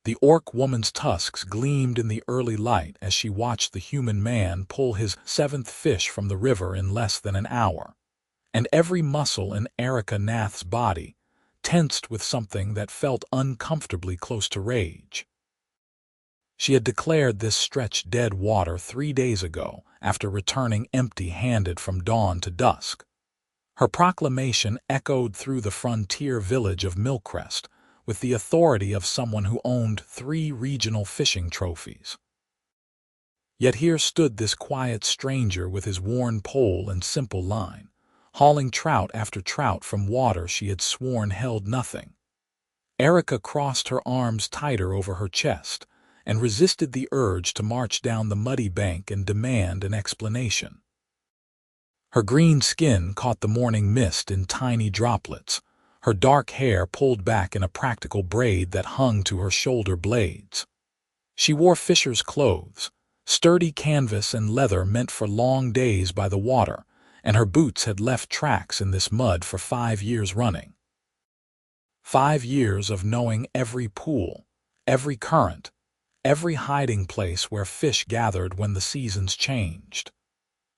The orc woman's tusks gleamed in the early light as she watched the human man pull his seventh fish from the river in less than an hour. And every muscle in Arika Nath's body tensed with something that felt uncomfortably close to rage. She had declared this stretch dead water 3 days ago after returning empty-handed from dawn to dusk. Her proclamation echoed through the frontier village of Milcrest with the authority of someone who owned 3 regional fishing trophies. Yet here stood this quiet stranger with his worn pole and simple line, hauling trout after trout from water she had sworn held nothing. Arika crossed her arms tighter over her chest and resisted the urge to march down the muddy bank and demand an explanation. Her green skin caught the morning mist in tiny droplets, her dark hair pulled back in a practical braid that hung to her shoulder blades. She wore fisher's clothes, sturdy canvas and leather meant for long days by the water, and her boots had left tracks in this mud for 5 years running. 5 years of knowing every pool, every current, every hiding place where fish gathered when the seasons changed.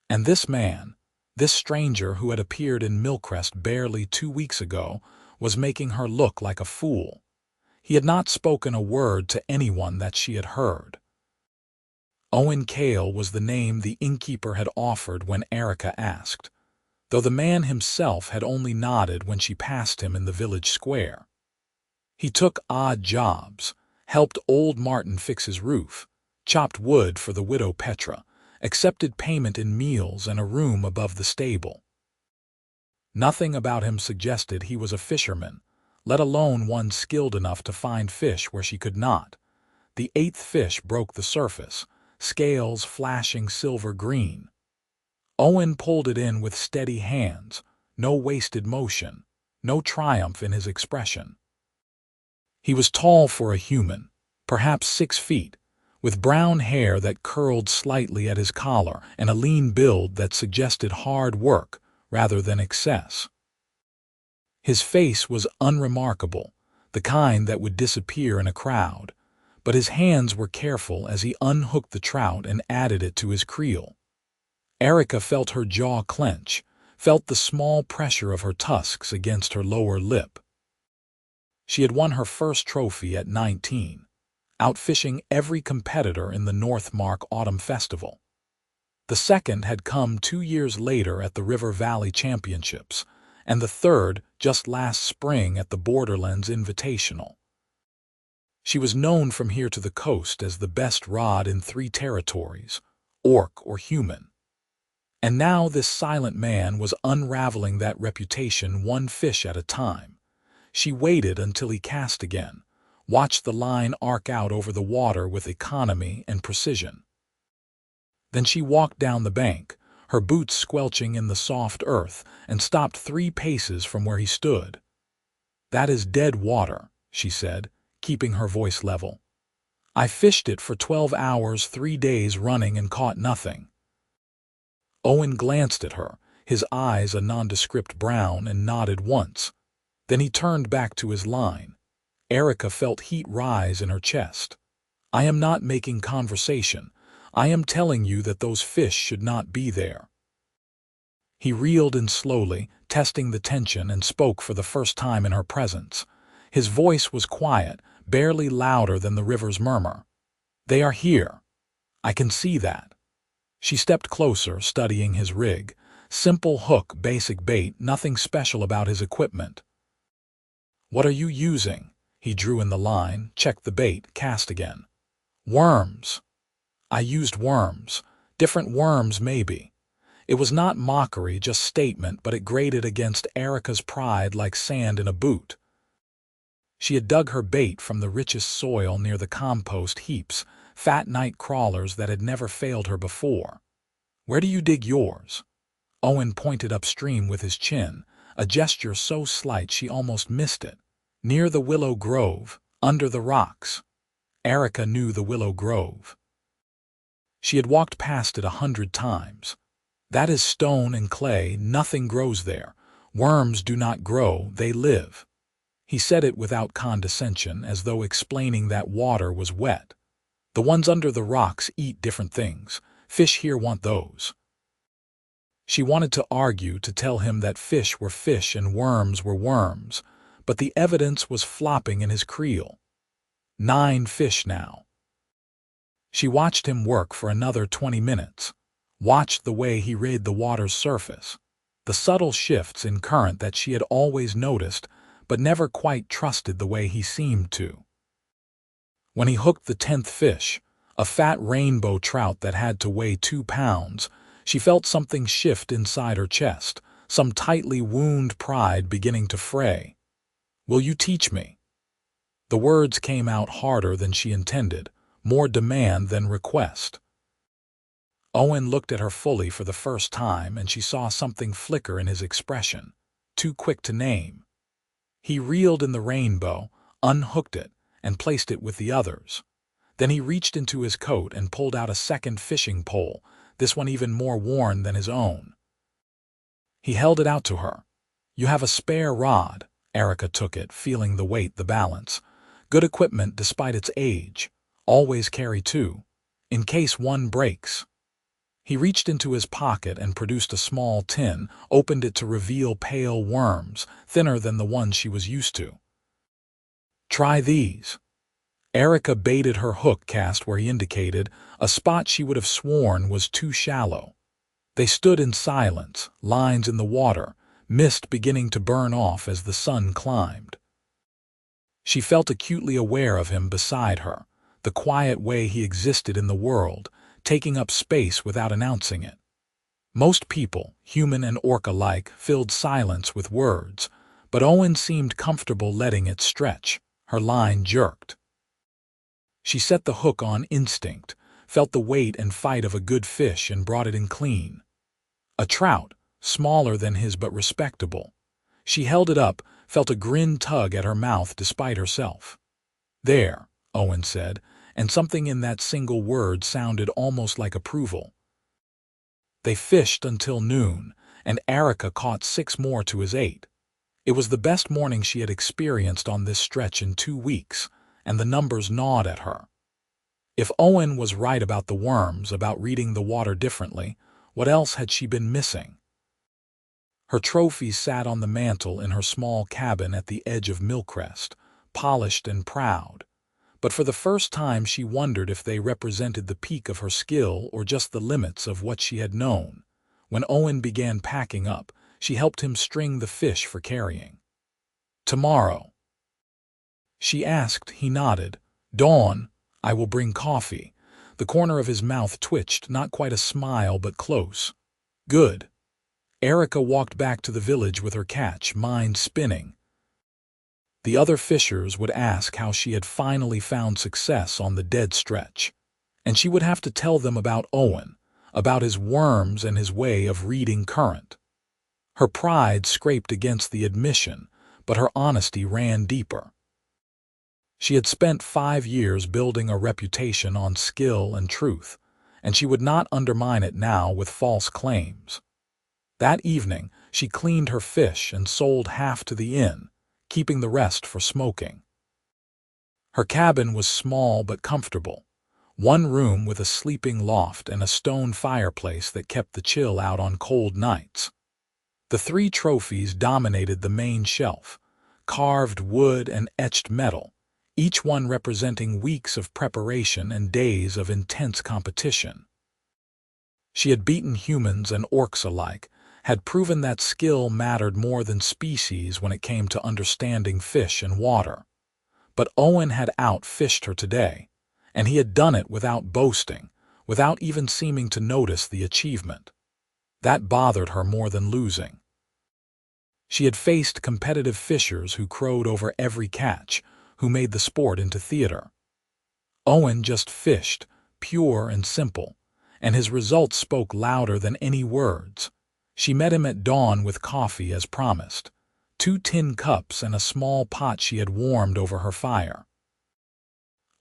And this man, this stranger who had appeared in Milcrest barely 2 weeks ago, was making her look like a fool. He had not spoken a word to anyone that she had heard. Owen Kale was the name the innkeeper had offered when Arika asked, though the man himself had only nodded when she passed him in the village square. He took odd jobs, helped old Martin fix his roof, chopped wood for the widow Petra, accepted payment in meals and a room above the stable. Nothing about him suggested he was a fisherman, let alone one skilled enough to find fish where she could not. The 8th fish broke the surface, scales flashing silver green. Owen pulled it in with steady hands, no wasted motion, no triumph in his expression. He was tall for a human, perhaps 6 feet, with brown hair that curled slightly at his collar and a lean build that suggested hard work rather than excess. His face was unremarkable, the kind that would disappear in a crowd, but his hands were careful as he unhooked the trout and added it to his creel. Arika felt her jaw clench, felt the small pressure of her tusks against her lower lip. She had won her first trophy at 19, outfishing every competitor in the Northmark Autumn Festival. The second had come 2 years later at the River Valley Championships, and the third just last spring at the Borderlands Invitational. She was known from here to the coast as the best rod in 3 territories, orc or human. And now this silent man was unraveling that reputation 1 fish at a time. She waited until he cast again, watched the line arc out over the water with economy and precision. Then she walked down the bank, her boots squelching in the soft earth, and stopped 3 paces from where he stood. "That is dead water," she said, keeping her voice level. "I fished it for 12 hours 3 days running and caught nothing." Owen glanced at her, his eyes a nondescript brown, and nodded once. Then he turned back to his line. Arika felt heat rise in her chest. "I am not making conversation. I am telling you that those fish should not be there." He reeled in slowly, testing the tension, and spoke for the first time in her presence. His voice was quiet, barely louder than the river's murmur. "They are here. I can see that." She stepped closer, studying his rig. Simple hook, basic bait, nothing special about his equipment. "What are you using?" He drew in the line, checked the bait, cast again. "Worms." "I used worms. Different worms, maybe." It was not mockery, just statement, but it grated against Arika's pride like sand in a boot. She had dug her bait from the richest soil near the compost heaps, fat night crawlers that had never failed her before. "Where do you dig yours?" Owen pointed upstream with his chin, a gesture so slight she almost missed it. "Near the willow grove, under the rocks." Arika knew the willow grove. She had walked past it 100 times. "That is stone and clay, nothing grows there. Worms do not grow, they live." He said it without condescension, as though explaining that water was wet. The ones under the rocks eat different things. Fish here want those. She wanted to argue, to tell him that fish were fish and worms were worms, but the evidence was flopping in his creel. 9 fish now. She watched him work for another 20 minutes, watched the way he read the water's surface, the subtle shifts in current that she had always noticed but never quite trusted the way he seemed to. When he hooked the 10th fish, a fat rainbow trout that had to weigh 2 pounds, she felt something shift inside her chest, some tightly wound pride beginning to fray. "Will you teach me?" The words came out harder than she intended, more demand than request. Owen looked at her fully for the first time, and she saw something flicker in his expression, too quick to name. He reeled in the rainbow, unhooked it, and placed it with the others. Then he reached into his coat and pulled out a second fishing pole, this one even more worn than his own. He held it out to her. "You have a spare rod." Arika took it, feeling the weight, the balance. "Good equipment despite its age. Always carry 2, in case one breaks." He reached into his pocket and produced a small tin, opened it to reveal pale worms, thinner than the ones she was used to. "Try these." Arika baited her hook cast where he indicated, a spot she would have sworn was too shallow. They stood in silence, lines in the water, mist beginning to burn off as the sun climbed. She felt acutely aware of him beside her, the quiet way he existed in the world, taking up space without announcing it. Most people, human and orc alike, filled silence with words, but Owen seemed comfortable letting it stretch. Her line jerked. She set the hook on instinct, felt the weight and fight of a good fish and brought it in clean. A trout, smaller than his but respectable. She held it up, felt a grin tug at her mouth despite herself. "There," Owen said, and something in that single word sounded almost like approval. They fished until noon, and Arika caught 6 more to his 8. It was the best morning she had experienced on this stretch in 2 weeks, and the numbers gnawed at her. If Owen was right about the worms, about reading the water differently, what else had she been missing? Her trophies sat on the mantel in her small cabin at the edge of Milcrest, polished and proud. But for the first time she wondered if they represented the peak of her skill or just the limits of what she had known. When Owen began packing up, she helped him string the fish for carrying. "Tomorrow?" she asked. He nodded. "Dawn, I will bring coffee." The corner of his mouth twitched, not quite a smile but close. "Good." Arika walked back to the village with her catch, mind spinning. The other fishers would ask how she had finally found success on the dead stretch, and she would have to tell them about Owen, about his worms and his way of reading current. Her pride scraped against the admission, but her honesty ran deeper. She had spent 5 years building a reputation on skill and truth, and she would not undermine it now with false claims. That evening, she cleaned her fish and sold half to the inn, keeping the rest for smoking. Her cabin was small but comfortable, 1 room with a sleeping loft and a stone fireplace that kept the chill out on cold nights. The 3 trophies dominated the main shelf, carved wood and etched metal, each one representing weeks of preparation and days of intense competition. She had beaten humans and orcs alike, had proven that skill mattered more than species when it came to understanding fish and water. But Owen had outfished her today, and he had done it without boasting, without even seeming to notice the achievement. That bothered her more than losing. She had faced competitive fishers who crowed over every catch, who made the sport into theater. Owen just fished, pure and simple, and his results spoke louder than any words. She met him at dawn with coffee as promised, 2 tin cups and a small pot she had warmed over her fire.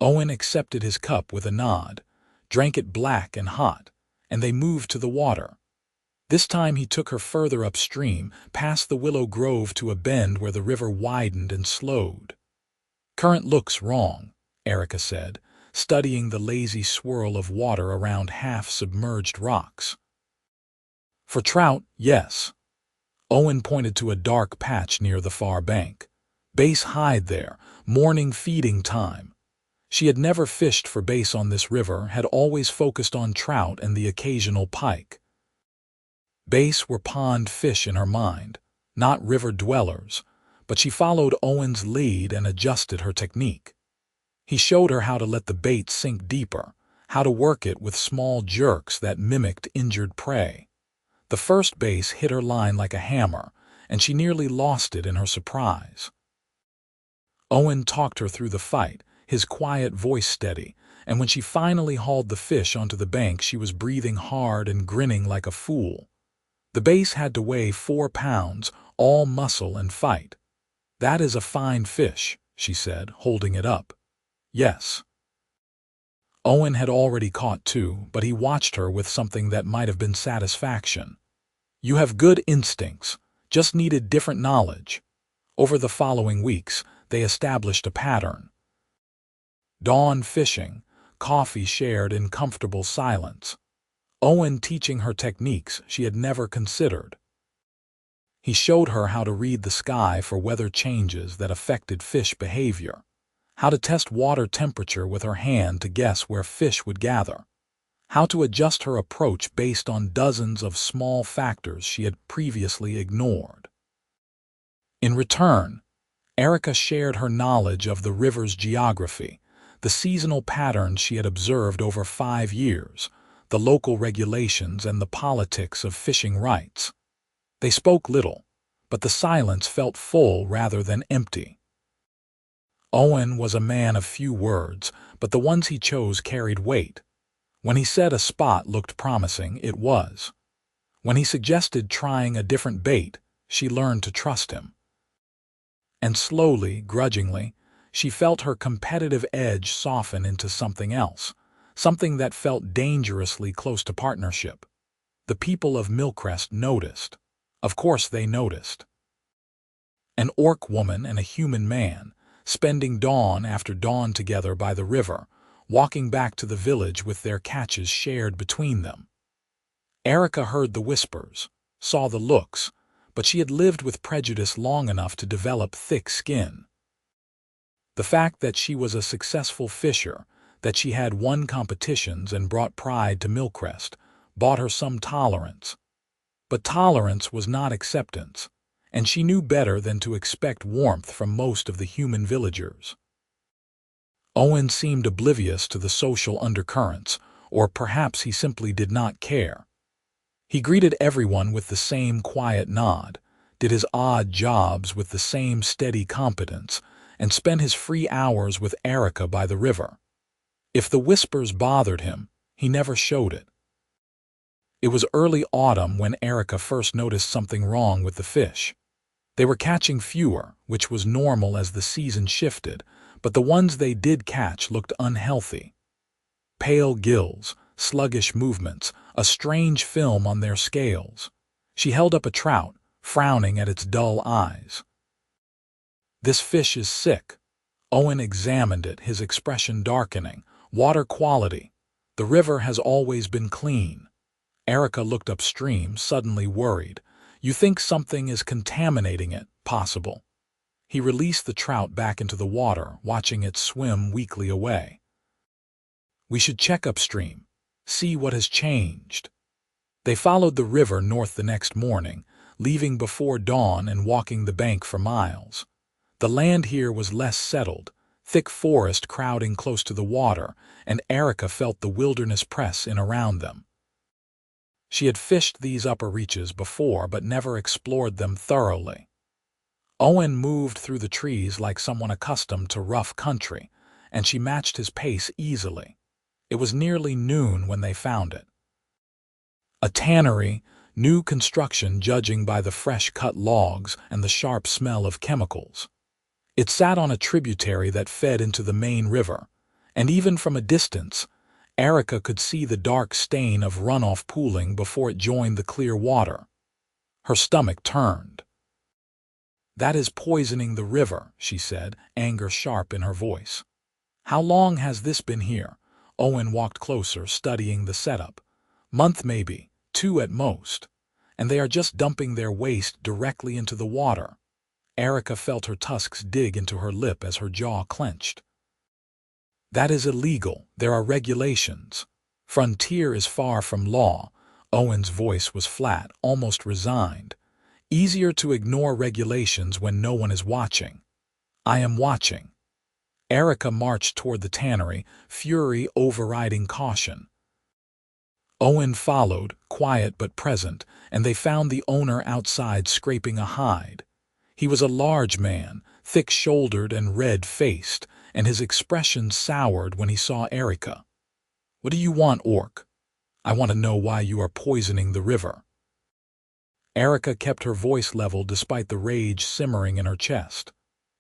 Owen accepted his cup with a nod, drank it black and hot, and they moved to the water. This time he took her further upstream, past the willow grove to a bend where the river widened and slowed. "Current looks wrong," Arika said, studying the lazy swirl of water around half-submerged rocks. "For trout, yes." Owen pointed to a dark patch near the far bank. "Bass hide there, morning feeding time." She had never fished for bass on this river, had always focused on trout and the occasional pike. Bass were pond fish in her mind, not river dwellers, but she followed Owen's lead and adjusted her technique. He showed her how to let the bait sink deeper, how to work it with small jerks that mimicked injured prey. The first bass hit her line like a hammer, and she nearly lost it in her surprise. Owen talked her through the fight, his quiet voice steady, and when she finally hauled the fish onto the bank, she was breathing hard and grinning like a fool. The bass had to weigh 4 pounds, all muscle and fight. "That is a fine fish," she said, holding it up. "Yes." Owen had already caught 2, but he watched her with something that might have been satisfaction. "You have good instincts, just needed different knowledge." Over the following weeks, they established a pattern. Dawn fishing, coffee shared in comfortable silence. Owen teaching her techniques she had never considered. He showed her how to read the sky for weather changes that affected fish behavior, how to test water temperature with her hand to guess where fish would gather, how to adjust her approach based on dozens of small factors she had previously ignored. In return, Arika shared her knowledge of the river's geography, the seasonal patterns she had observed over 5 years, the local regulations and the politics of fishing rights. They spoke little, but the silence felt full rather than empty. Owen was a man of few words, but the ones he chose carried weight. When he said a spot looked promising, it was. When he suggested trying a different bait, she learned to trust him. And slowly, grudgingly, she felt her competitive edge soften into something else, something that felt dangerously close to partnership. The people of Millcrest noticed. Of course they noticed. An orc woman and a human man, spending dawn after dawn together by the river, walking back to the village with their catches shared between them. Arika heard the whispers, saw the looks, but she had lived with prejudice long enough to develop thick skin. The fact that she was a successful fisher, that she had won competitions and brought pride to Millcrest, bought her some tolerance. But tolerance was not acceptance, and she knew better than to expect warmth from most of the human villagers. Owen seemed oblivious to the social undercurrents, or perhaps he simply did not care. He greeted everyone with the same quiet nod, did his odd jobs with the same steady competence, and spent his free hours with Arika by the river. If the whispers bothered him, he never showed it. It was early autumn when Arika first noticed something wrong with the fish. They were catching fewer, which was normal as the season shifted, but the ones they did catch looked unhealthy. Pale gills, sluggish movements, a strange film on their scales. She held up a trout, frowning at its dull eyes. "This fish is sick." Owen examined it, his expression darkening. "Water quality. The river has always been clean." Arika looked upstream, suddenly worried. "You think something is contaminating it, possible." He released the trout back into the water, watching it swim weakly away. "We should check upstream, see what has changed." They followed the river north the next morning, leaving before dawn and walking the bank for miles. The land here was less settled, thick forest crowding close to the water, and Arika felt the wilderness press in around them. She had fished these upper reaches before but never explored them thoroughly. Owen moved through the trees like someone accustomed to rough country, and she matched his pace easily. It was nearly noon when they found it. A tannery, new construction judging by the fresh-cut logs and the sharp smell of chemicals. It sat on a tributary that fed into the main river, and even from a distance, Arika could see the dark stain of runoff pooling before it joined the clear water. Her stomach turned. "That is poisoning the river," she said, anger sharp in her voice. "How long has this been here?" Owen walked closer, studying the setup. "Month maybe, 2 at most. And they are just dumping their waste directly into the water." Arika felt her tusks dig into her lip as her jaw clenched. "That is illegal. There are regulations. Frontier is far from law." Owen's voice was flat, almost resigned. "Easier to ignore regulations when no one is watching." "I am watching." Arika marched toward the tannery, fury overriding caution. Owen followed, quiet but present, and they found the owner outside scraping a hide. He was a large man, thick-shouldered and red-faced, and his expression soured when he saw Arika. "What do you want, Orc?" "I want to know why you are poisoning the river." Arika kept her voice level despite the rage simmering in her chest.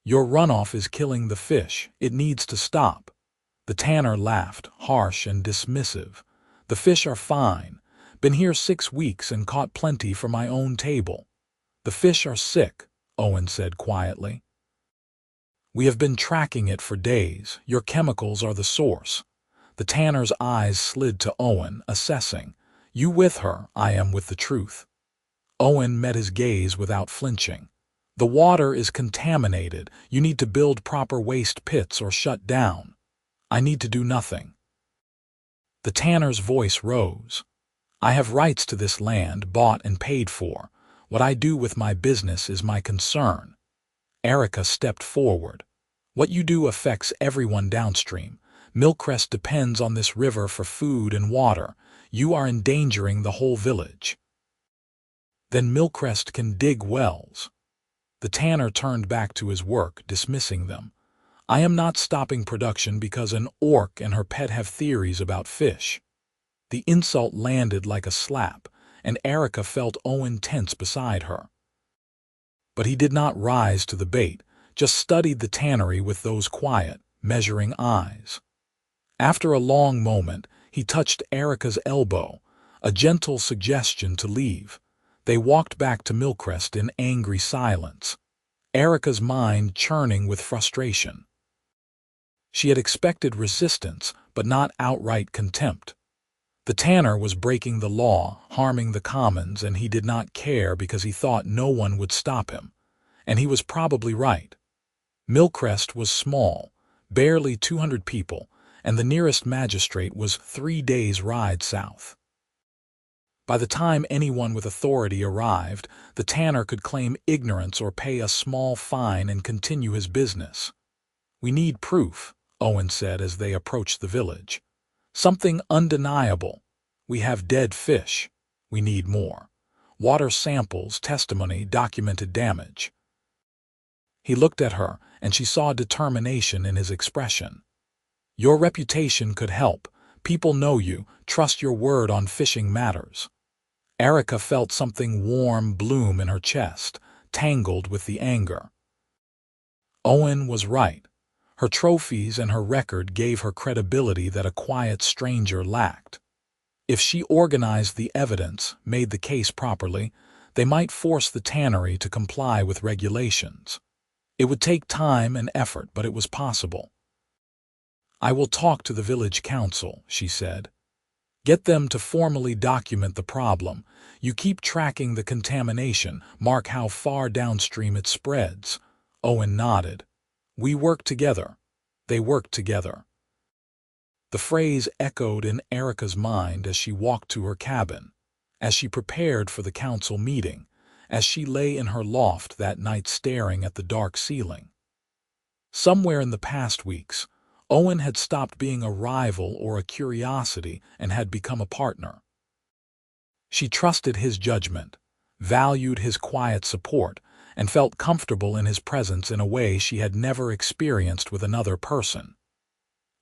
"Your runoff is killing the fish. It needs to stop." The tanner laughed, harsh and dismissive. "The fish are fine. Been here 6 weeks and caught plenty for my own table." "The fish are sick," Owen said quietly. "We have been tracking it for days. Your chemicals are the source." The tanner's eyes slid to Owen, assessing. "You with her, I am with the truth." Owen met his gaze without flinching. "The water is contaminated. You need to build proper waste pits or shut down." "I need to do nothing." The tanner's voice rose. "I have rights to this land, bought and paid for. What I do with my business is my concern." Arika stepped forward. "What you do affects everyone downstream. Milcrest depends on this river for food and water. You are endangering the whole village." "Then Milcrest can dig wells." The tanner turned back to his work, dismissing them. "I am not stopping production because an orc and her pet have theories about fish." The insult landed like a slap, and Arika felt Owen tense beside her. But he did not rise to the bait, just studied the tannery with those quiet, measuring eyes. After a long moment, he touched Arika's elbow, a gentle suggestion to leave. They walked back to Milcrest in angry silence, Arika's mind churning with frustration. She had expected resistance, but not outright contempt. The tanner was breaking the law, harming the commons, and he did not care because he thought no one would stop him. And he was probably right. Milcrest was small, barely 200 people, and the nearest magistrate was 3 days' ride south. By the time anyone with authority arrived, the tanner could claim ignorance or pay a small fine and continue his business. "We need proof," Owen said as they approached the village. "Something undeniable. We have dead fish. We need more. Water samples, testimony, documented damage." He looked at her, and she saw determination in his expression. "Your reputation could help. People know you, trust your word on fishing matters." Arika felt something warm bloom in her chest, tangled with the anger. Owen was right. Her trophies and her record gave her credibility that a quiet stranger lacked. If she organized the evidence, made the case properly, they might force the tannery to comply with regulations. It would take time and effort, but it was possible. "I will talk to the village council," she said. "Get them to formally document the problem. You keep tracking the contamination, mark how far downstream it spreads." Owen nodded. "We work together." They worked together. The phrase echoed in Arika's mind as she walked to her cabin, as she prepared for the council meeting, as she lay in her loft that night staring at the dark ceiling. Somewhere in the past weeks, Owen had stopped being a rival or a curiosity and had become a partner. She trusted his judgment, valued his quiet support, and felt comfortable in his presence in a way she had never experienced with another person.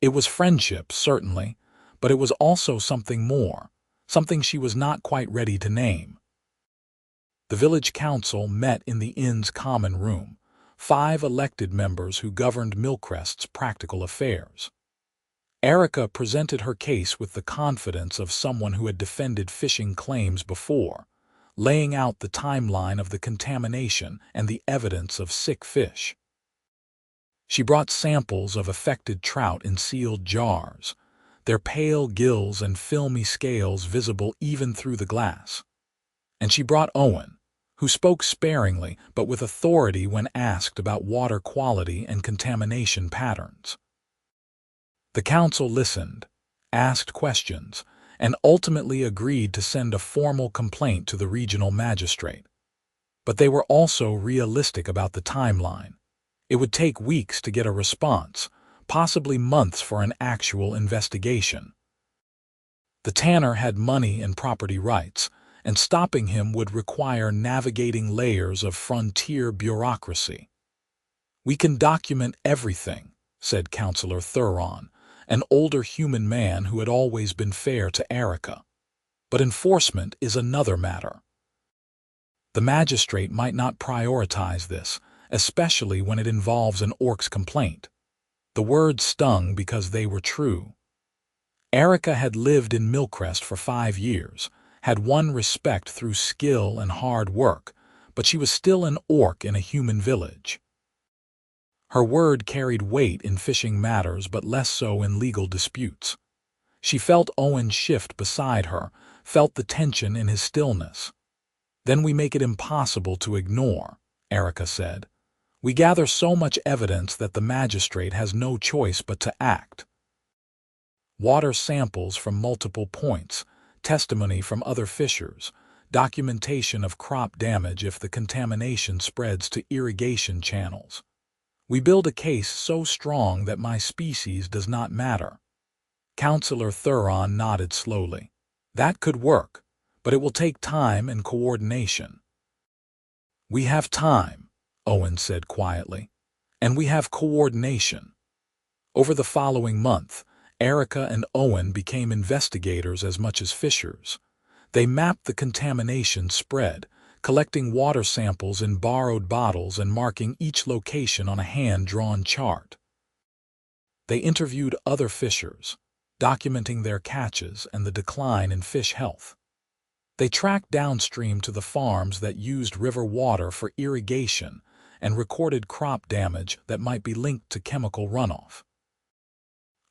It was friendship, certainly, but it was also something more, something she was not quite ready to name. The village council met in the inn's common room, 5 elected members who governed Milcrest's practical affairs. Arika presented her case with the confidence of someone who had defended fishing claims before, laying out the timeline of the contamination and the evidence of sick fish. She brought samples of affected trout in sealed jars, their pale gills and filmy scales visible even through the glass. And she brought Owen, who spoke sparingly but with authority when asked about water quality and contamination patterns. The council listened, asked questions, and ultimately agreed to send a formal complaint to the regional magistrate. But they were also realistic about the timeline. It would take weeks to get a response, possibly months for an actual investigation. The tanner had money and property rights, and stopping him would require navigating layers of frontier bureaucracy. "We can document everything," said Councillor Thuron, an older human man who had always been fair to Arika. "But enforcement is another matter. The magistrate might not prioritize this, especially when it involves an orc's complaint." The words stung because they were true. Arika had lived in Milcrest for 5 years, had won respect through skill and hard work, but she was still an orc in a human village. Her word carried weight in fishing matters but less so in legal disputes. She felt Owen shift beside her, felt the tension in his stillness. "Then we make it impossible to ignore," Arika said. "We gather so much evidence that the magistrate has no choice but to act. Water samples from multiple points, testimony from other fishers, documentation of crop damage if the contamination spreads to irrigation channels. We build a case so strong that my species does not matter." Councillor Thuron nodded slowly. "That could work, but it will take time and coordination." "We have time," Owen said quietly, "and we have coordination." Over the following month, Arika and Owen became investigators as much as fishers. They mapped the contamination spread, collecting water samples in borrowed bottles and marking each location on a hand-drawn chart. They interviewed other fishers, documenting their catches and the decline in fish health. They tracked downstream to the farms that used river water for irrigation and recorded crop damage that might be linked to chemical runoff.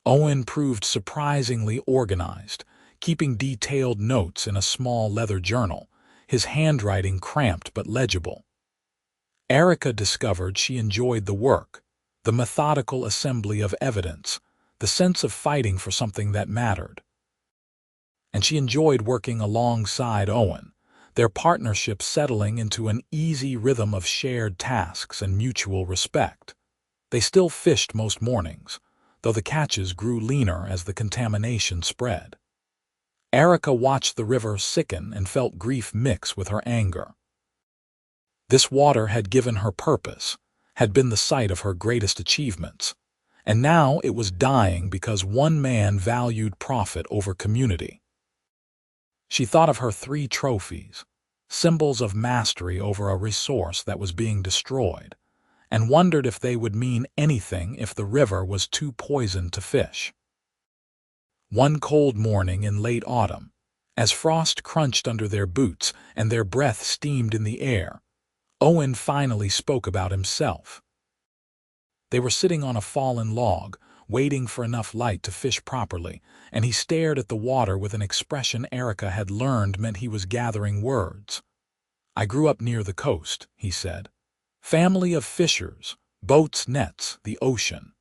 Owen proved surprisingly organized, keeping detailed notes in a small leather journal, his handwriting cramped but legible. Arika discovered she enjoyed the work, the methodical assembly of evidence, the sense of fighting for something that mattered. And she enjoyed working alongside Owen, their partnership settling into an easy rhythm of shared tasks and mutual respect. They still fished most mornings, though the catches grew leaner as the contamination spread. Arika watched the river sicken and felt grief mix with her anger. This water had given her purpose, had been the site of her greatest achievements, and now it was dying because one man valued profit over community. She thought of her 3 trophies, symbols of mastery over a resource that was being destroyed, and wondered if they would mean anything if the river was too poisoned to fish. One cold morning in late autumn, as frost crunched under their boots and their breath steamed in the air, Owen finally spoke about himself. They were sitting on a fallen log, waiting for enough light to fish properly, and he stared at the water with an expression Arika had learned meant he was gathering words. "I grew up near the coast," he said. "Family of fishers, boats, nets, the ocean."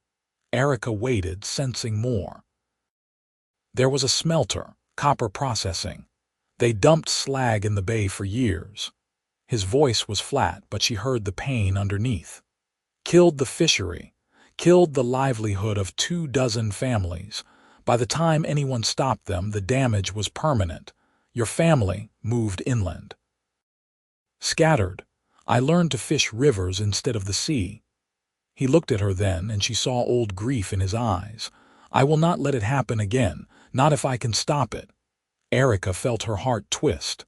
Arika waited, sensing more. "There was a smelter, copper processing. They dumped slag in the bay for years." His voice was flat, but she heard the pain underneath. "Killed the fishery, killed the livelihood of 24 families. By the time anyone stopped them, the damage was permanent. Your family moved inland." "Scattered. I learned to fish rivers instead of the sea." He looked at her then, and she saw old grief in his eyes. "I will not let it happen again, not if I can stop it." Arika felt her heart twist.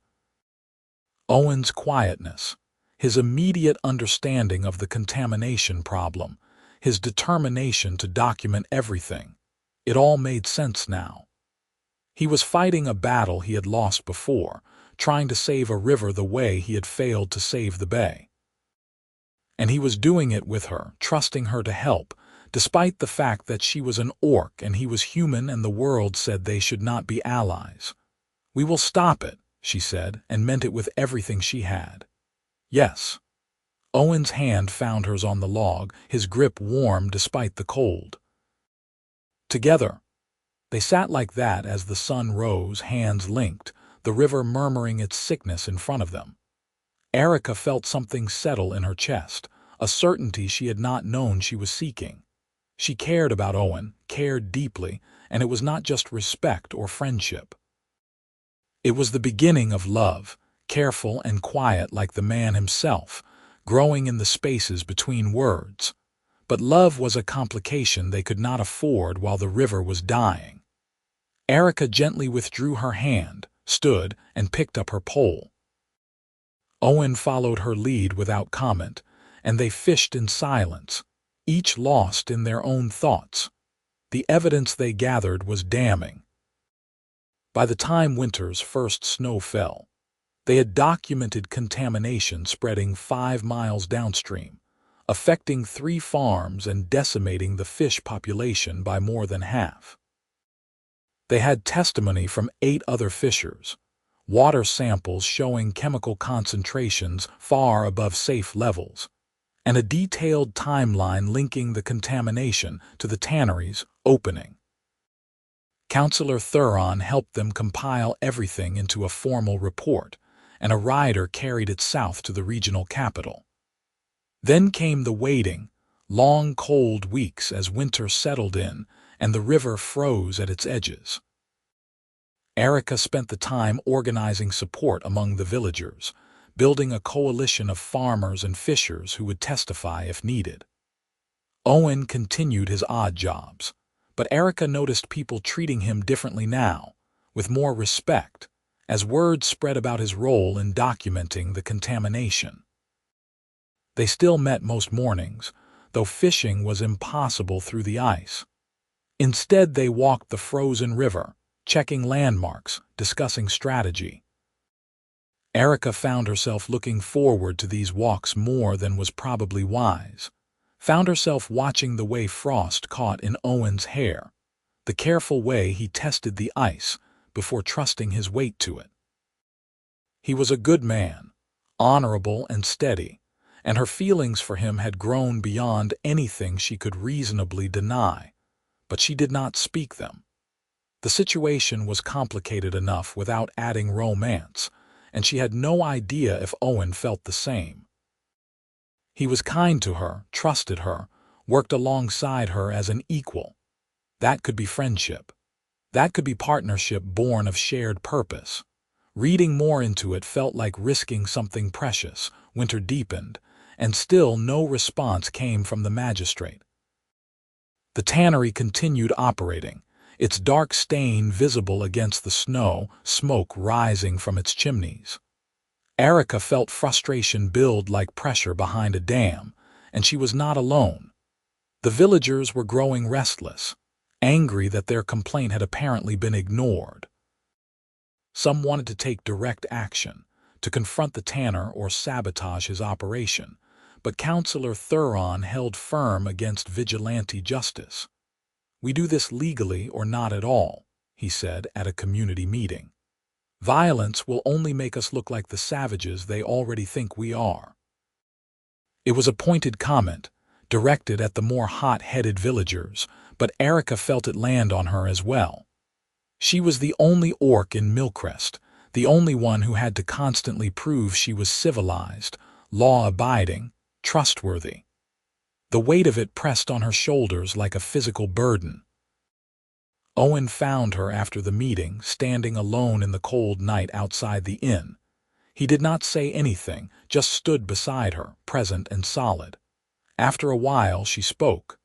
Owen's quietness, his immediate understanding of the contamination problem, his determination to document everything. It all made sense now. He was fighting a battle he had lost before, trying to save a river the way he had failed to save the bay. And he was doing it with her, trusting her to help, despite the fact that she was an orc and he was human and the world said they should not be allies. "We will stop it," she said, and meant it with everything she had. "Yes." Owen's hand found hers on the log, his grip warm despite the cold. Together, they sat like that as the sun rose, hands linked, the river murmuring its sickness in front of them. Arika felt something settle in her chest, a certainty she had not known she was seeking. She cared about Owen, cared deeply, and it was not just respect or friendship. It was the beginning of love, careful and quiet like the man himself, growing in the spaces between words. But love was a complication they could not afford while the river was dying. Arika gently withdrew her hand, stood, and picked up her pole. Owen followed her lead without comment, and they fished in silence, each lost in their own thoughts. The evidence they gathered was damning. By the time winter's first snow fell, they had documented contamination spreading 5 miles downstream, affecting 3 farms and decimating the fish population by more than half. They had testimony from 8 other fishers, water samples showing chemical concentrations far above safe levels, and a detailed timeline linking the contamination to the tannery's opening. Counselor Thuron helped them compile everything into a formal report, and a rider carried it south to the regional capital. Then came the waiting, long cold weeks as winter settled in and the river froze at its edges. Arika spent the time organizing support among the villagers, building a coalition of farmers and fishers who would testify if needed. Owen continued his odd jobs, but Arika noticed people treating him differently now, with more respect, as word spread about his role in documenting the contamination. They still met most mornings, though fishing was impossible through the ice. Instead, they walked the frozen river, checking landmarks, discussing strategy. Arika found herself looking forward to these walks more than was probably wise. Found herself watching the way frost caught in Owen's hair, the careful way he tested the ice before trusting his weight to it. He was a good man, honorable and steady, and her feelings for him had grown beyond anything she could reasonably deny, but she did not speak them. The situation was complicated enough without adding romance, and she had no idea if Owen felt the same. He was kind to her, trusted her, worked alongside her as an equal. That could be friendship. That could be partnership born of shared purpose. Reading more into it felt like risking something precious. Winter deepened, and still no response came from the magistrate. The tannery continued operating, its dark stain visible against the snow, smoke rising from its chimneys. Arika felt frustration build like pressure behind a dam, and she was not alone. The villagers were growing restless, angry that their complaint had apparently been ignored. Some wanted to take direct action, to confront the tanner or sabotage his operation, but Counselor Thuron held firm against vigilante justice. "We do this legally or not at all," he said at a community meeting. "Violence will only make us look like the savages they already think we are." It was a pointed comment, directed at the more hot-headed villagers, but Arika felt it land on her as well. She was the only orc in Millcrest, the only one who had to constantly prove she was civilized, law-abiding, trustworthy. The weight of it pressed on her shoulders like a physical burden. Owen found her after the meeting, standing alone in the cold night outside the inn. He did not say anything, just stood beside her, present and solid. After a while, she spoke.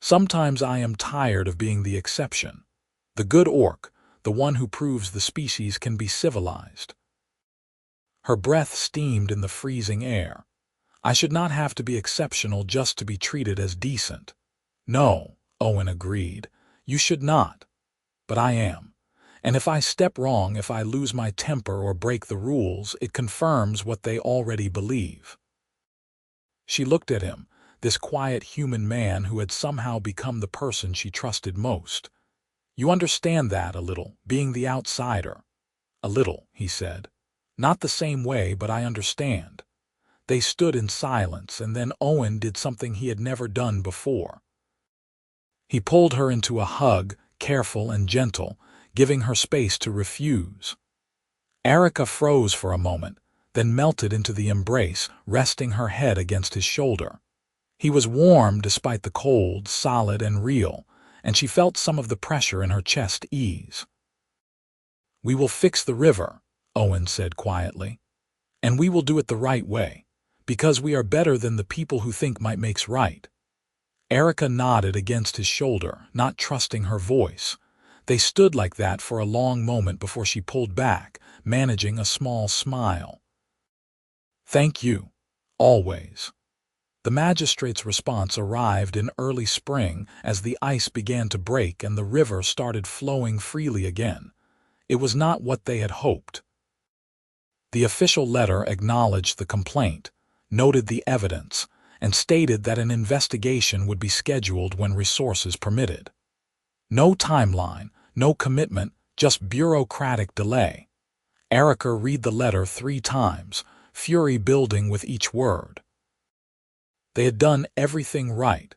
"Sometimes I am tired of being the exception. The good orc, the one who proves the species can be civilized." Her breath steamed in the freezing air. "I should not have to be exceptional just to be treated as decent." "No," Owen agreed. You should not. But I am. And if I step wrong, if I lose my temper or break the rules, it confirms what they already believe. She looked at him, this quiet human man who had somehow become the person she trusted most. You understand that a little, being the outsider. A little, he said. Not the same way, but I understand. They stood in silence, and then Owen did something he had never done before. He pulled her into a hug, careful and gentle, giving her space to refuse. Arika froze for a moment, then melted into the embrace, resting her head against his shoulder. He was warm despite the cold, solid and real, and she felt some of the pressure in her chest ease. "We will fix the river," Owen said quietly. "And we will do it the right way, because we are better than the people who think might makes right." Arika nodded against his shoulder, not trusting her voice. They stood like that for a long moment before she pulled back, managing a small smile. "Thank you. Always." The magistrate's response arrived in early spring as the ice began to break and the river started flowing freely again. It was not what they had hoped. The official letter acknowledged the complaint, noted the evidence, and stated that an investigation would be scheduled when resources permitted. No timeline, no commitment, just bureaucratic delay. Arika read the letter 3 times, fury building with each word. They had done everything right,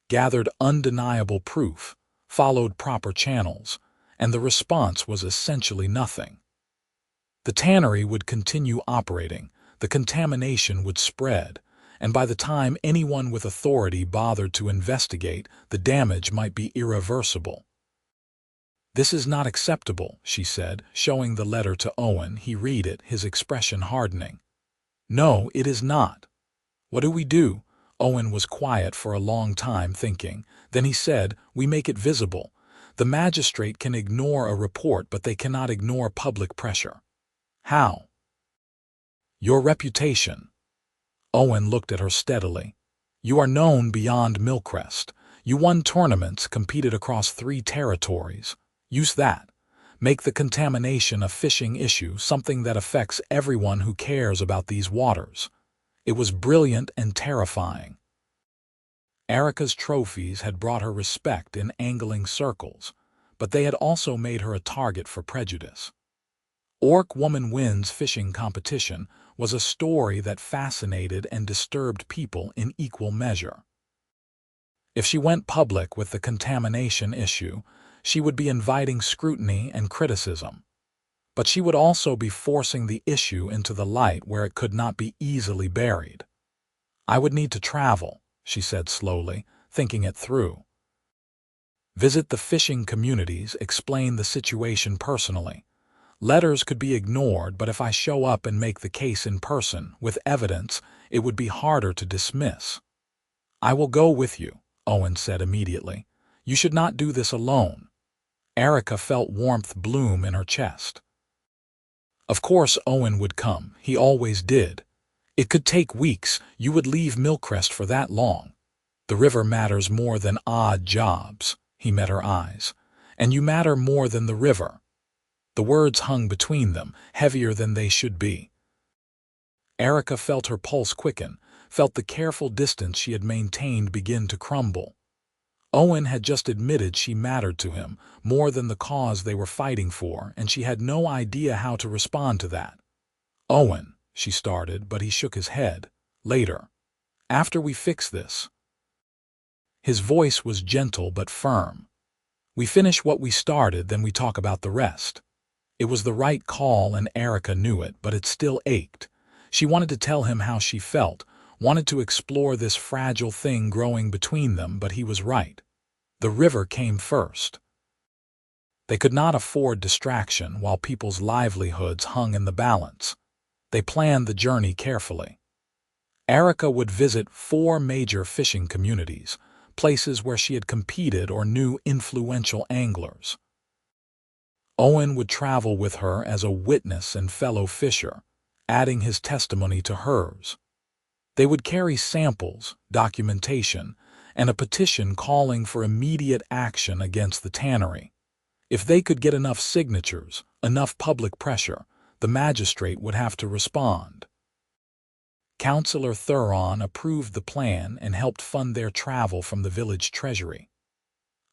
gathered undeniable proof, followed proper channels, and the response was essentially nothing. The tannery would continue operating, the contamination would spread, and by the time anyone with authority bothered to investigate, the damage might be irreversible. "This is not acceptable," she said, showing the letter to Owen. He read it, his expression hardening. "No, it is not." "What do we do?" Owen was quiet for a long time, thinking. Then he said, "We make it visible. The magistrate can ignore a report, but they cannot ignore public pressure." "How?" "Your reputation." Owen looked at her steadily. "You are known beyond Millcrest. You won tournaments, competed across 3 territories. Use that. Make the contamination a fishing issue, something that affects everyone who cares about these waters." It was brilliant and terrifying. Arika's trophies had brought her respect in angling circles, but they had also made her a target for prejudice. Orc Woman Wins Fishing Competition was a story that fascinated and disturbed people in equal measure. If she went public with the contamination issue, she would be inviting scrutiny and criticism. But she would also be forcing the issue into the light where it could not be easily buried. "I would need to travel," she said slowly, thinking it through. "Visit the fishing communities, explain the situation personally. Letters could be ignored, but if I show up and make the case in person, with evidence, it would be harder to dismiss." "I will go with you," Owen said immediately. "You should not do this alone." Arika felt warmth bloom in her chest. Of course Owen would come. He always did. It could take weeks. You would leave Millcrest for that long. The river matters more than odd jobs. He met her eyes. "And you matter more than the river." The words hung between them, heavier than they should be. Arika felt her pulse quicken, felt the careful distance she had maintained begin to crumble. Owen had just admitted she mattered to him, more than the cause they were fighting for, and she had no idea how to respond to that. "Owen," she started, but he shook his head. "Later. After we fix this." His voice was gentle but firm. "We finish what we started, then we talk about the rest." It was the right call and Arika knew it, but it still ached. She wanted to tell him how she felt, wanted to explore this fragile thing growing between them, but he was right. The river came first. They could not afford distraction while people's livelihoods hung in the balance. They planned the journey carefully. Arika would visit 4 major fishing communities, places where she had competed or knew influential anglers. Owen would travel with her as a witness and fellow fisher, adding his testimony to hers. They would carry samples, documentation, and a petition calling for immediate action against the tannery. If they could get enough signatures, enough public pressure, the magistrate would have to respond. Councillor Thuron approved the plan and helped fund their travel from the village treasury.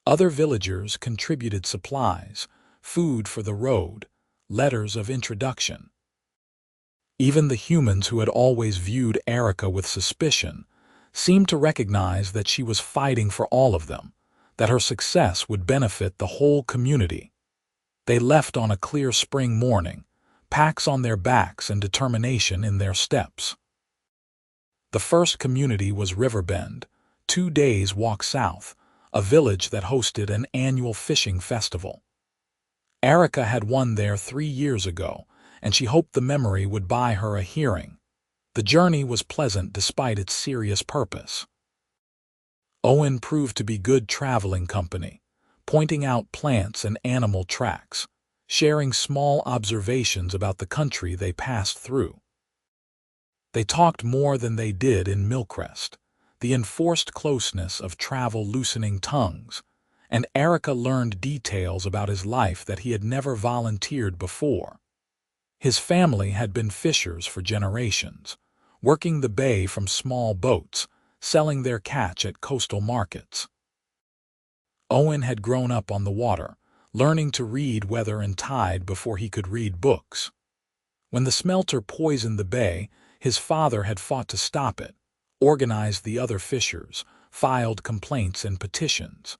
Other villagers contributed supplies, food for the road, letters of introduction. Even the humans who had always viewed Arika with suspicion seemed to recognize that she was fighting for all of them, that her success would benefit the whole community. They left on a clear spring morning, packs on their backs and determination in their steps. The first community was Riverbend, 2 days' walk south, a village that hosted an annual fishing festival. Arika had won there 3 years ago, and she hoped the memory would buy her a hearing. The journey was pleasant despite its serious purpose. Owen proved to be good traveling company, pointing out plants and animal tracks, sharing small observations about the country they passed through. They talked more than they did in Millcrest, the enforced closeness of travel loosening tongues, and Arika learned details about his life that he had never volunteered before. His family had been fishers for generations, working the bay from small boats, selling their catch at coastal markets. Owen had grown up on the water, learning to read weather and tide before he could read books. When the smelter poisoned the bay, his father had fought to stop it, organized the other fishers, filed complaints and petitions.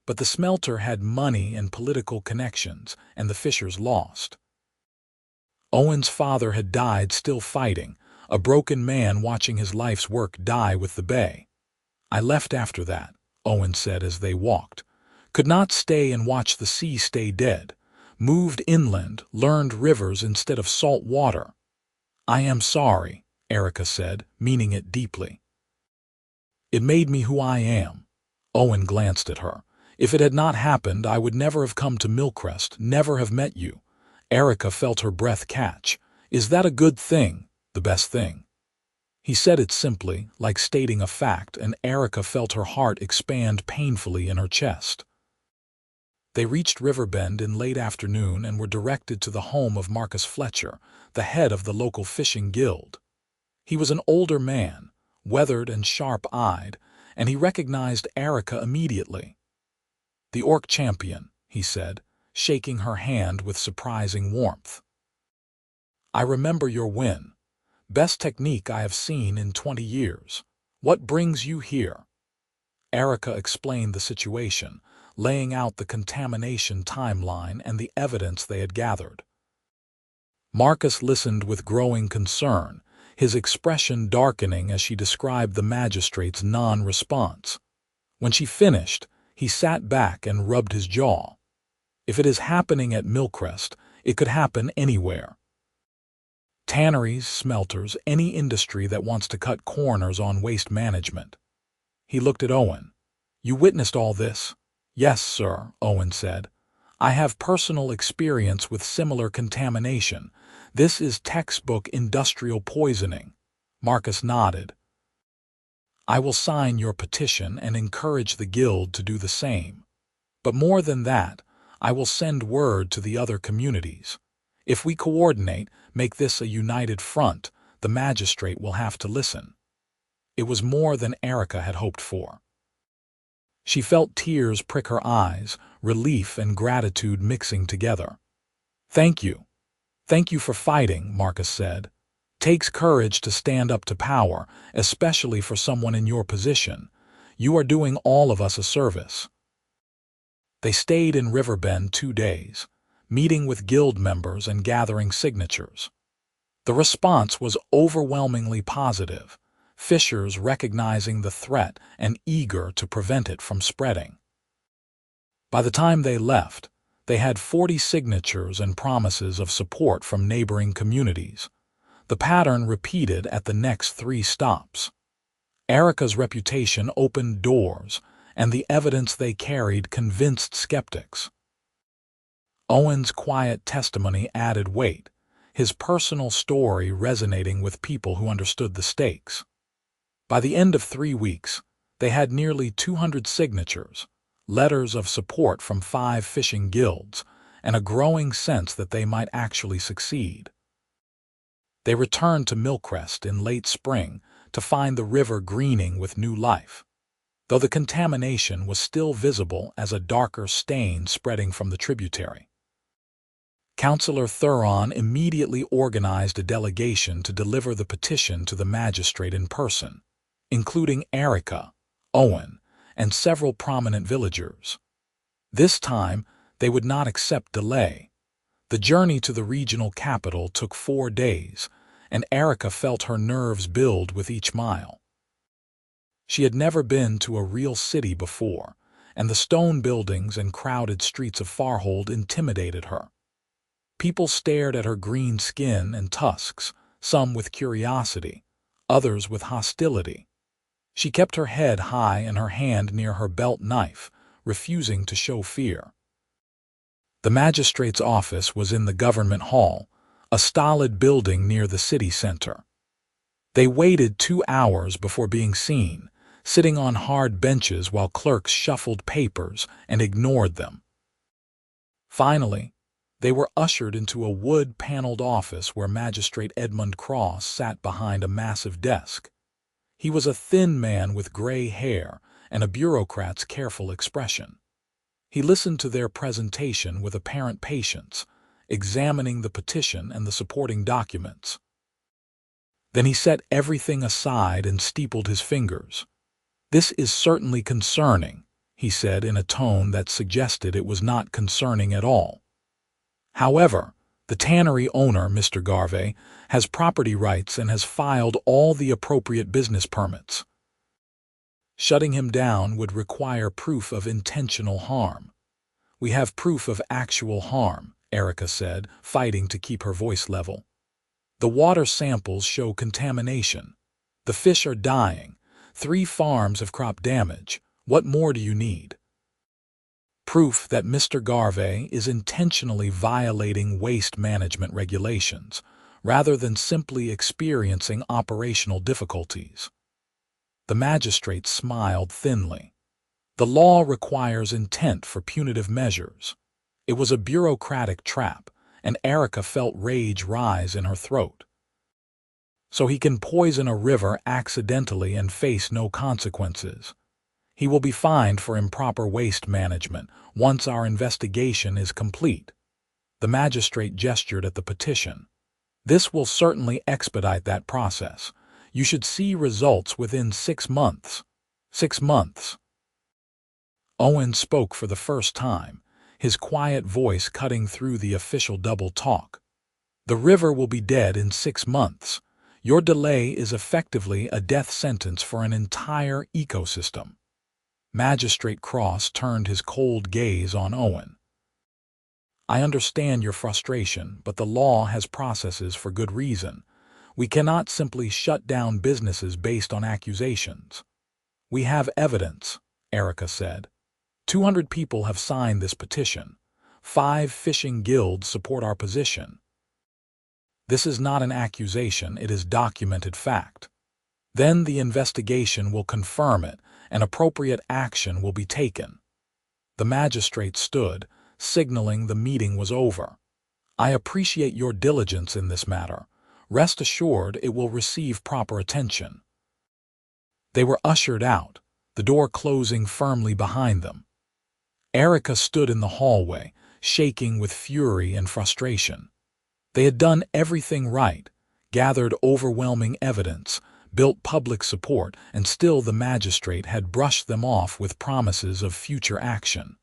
But the smelter had money and political connections, and the fishers lost. Owen's father had died still fighting, a broken man watching his life's work die with the bay. "I left after that," Owen said as they walked. "Could not stay and watch the sea stay dead. Moved inland, learned rivers instead of salt water." "I am sorry," Arika said, meaning it deeply. "It made me who I am." Owen glanced at her. "If it had not happened, I would never have come to Millcrest, never have met you." Arika felt her breath catch. "Is that a good thing? The best thing?" He said it simply, like stating a fact, and Arika felt her heart expand painfully in her chest. They reached Riverbend in late afternoon and were directed to the home of Marcus Fletcher, the head of the local fishing guild. He was an older man, weathered and sharp-eyed, and he recognized Arika immediately. "The Orc champion," he said, shaking her hand with surprising warmth. "I remember your win. Best technique I have seen in 20 years. What brings you here?" Arika explained the situation, laying out the contamination timeline and the evidence they had gathered. Marcus listened with growing concern, his expression darkening as she described the magistrate's non-response. When she finished, he sat back and rubbed his jaw. If it is happening at Millcrest, it could happen anywhere. Tanneries, smelters, any industry that wants to cut corners on waste management. He looked at Owen. "You witnessed all this?" "Yes, sir," Owen said. "I have personal experience with similar contamination. This is textbook industrial poisoning." Marcus nodded. "I will sign your petition and encourage the guild to do the same. But more than that, I will send word to the other communities. If we coordinate, make this a united front, the magistrate will have to listen." It was more than Arika had hoped for. She felt tears prick her eyes, relief and gratitude mixing together. "Thank you. Thank you for fighting," Marcus said. "Takes courage to stand up to power, especially for someone in your position. You are doing all of us a service." They stayed in Riverbend 2 days, meeting with guild members and gathering signatures. The response was overwhelmingly positive, fishers recognizing the threat and eager to prevent it from spreading. By the time they left, they had 40 signatures and promises of support from neighboring communities. The pattern repeated at the next 3 stops. Arika's reputation opened doors, and the evidence they carried convinced skeptics. Owen's quiet testimony added weight, his personal story resonating with people who understood the stakes. By the end of 3 weeks, They had nearly 200 signatures, letters of support from 5 fishing guilds, and a growing sense that they might actually succeed. They returned to Milcrest in late spring to find the river greening with new life, though the contamination was still visible as a darker stain spreading from the tributary. Councillor Thuron immediately organized a delegation to deliver the petition to the magistrate in person, including Arika, Owen, and several prominent villagers. This time, they would not accept delay. The journey to the regional capital took 4 days, and Arika felt her nerves build with each mile. She had never been to a real city before, and the stone buildings and crowded streets of Farhold intimidated her. People stared at her green skin and tusks, some with curiosity, others with hostility. She kept her head high and her hand near her belt knife, refusing to show fear. The magistrate's office was in the government hall, a stolid building near the city center. They waited 2 hours before being seen, sitting on hard benches while clerks shuffled papers and ignored them. Finally, they were ushered into a wood-paneled office where Magistrate Edmund Cross sat behind a massive desk. He was a thin man with gray hair and a bureaucrat's careful expression. He listened to their presentation with apparent patience, examining the petition and the supporting documents. Then he set everything aside and steepled his fingers. "This is certainly concerning," he said in a tone that suggested it was not concerning at all. "However, the tannery owner, Mr. Garvey, has property rights and has filed all the appropriate business permits. Shutting him down would require proof of intentional harm." "We have proof of actual harm," Arika said, fighting to keep her voice level. "The water samples show contamination. The fish are dying. 3 farms have crop damage. What more do you need?" "Proof that Mr. Garvey is intentionally violating waste management regulations, rather than simply experiencing operational difficulties." The magistrate smiled thinly. The law requires intent for punitive measures. It was a bureaucratic trap, and Arika felt rage rise in her throat. "So he can poison a river accidentally and face no consequences. He will be fined for improper waste management once our investigation is complete." The magistrate gestured at the petition. "This will certainly expedite that process. You should see results within 6 months. 6 months. Owen spoke for the first time, his quiet voice cutting through the official double talk. "The river will be dead in 6 months. Your delay is effectively a death sentence for an entire ecosystem." Magistrate Cross turned his cold gaze on Owen. "I understand your frustration, but the law has processes for good reason. We cannot simply shut down businesses based on accusations." "We have evidence," Arika said. 200 people have signed this petition. 5 fishing guilds support our position. This is not an accusation, it is documented fact. Then the investigation will confirm it, and appropriate action will be taken." The magistrate stood, signaling the meeting was over. "I appreciate your diligence in this matter. Rest assured it will receive proper attention." They were ushered out, the door closing firmly behind them. Arika stood in the hallway, shaking with fury and frustration. They had done everything right, gathered overwhelming evidence, built public support, and still the magistrate had brushed them off with promises of future action.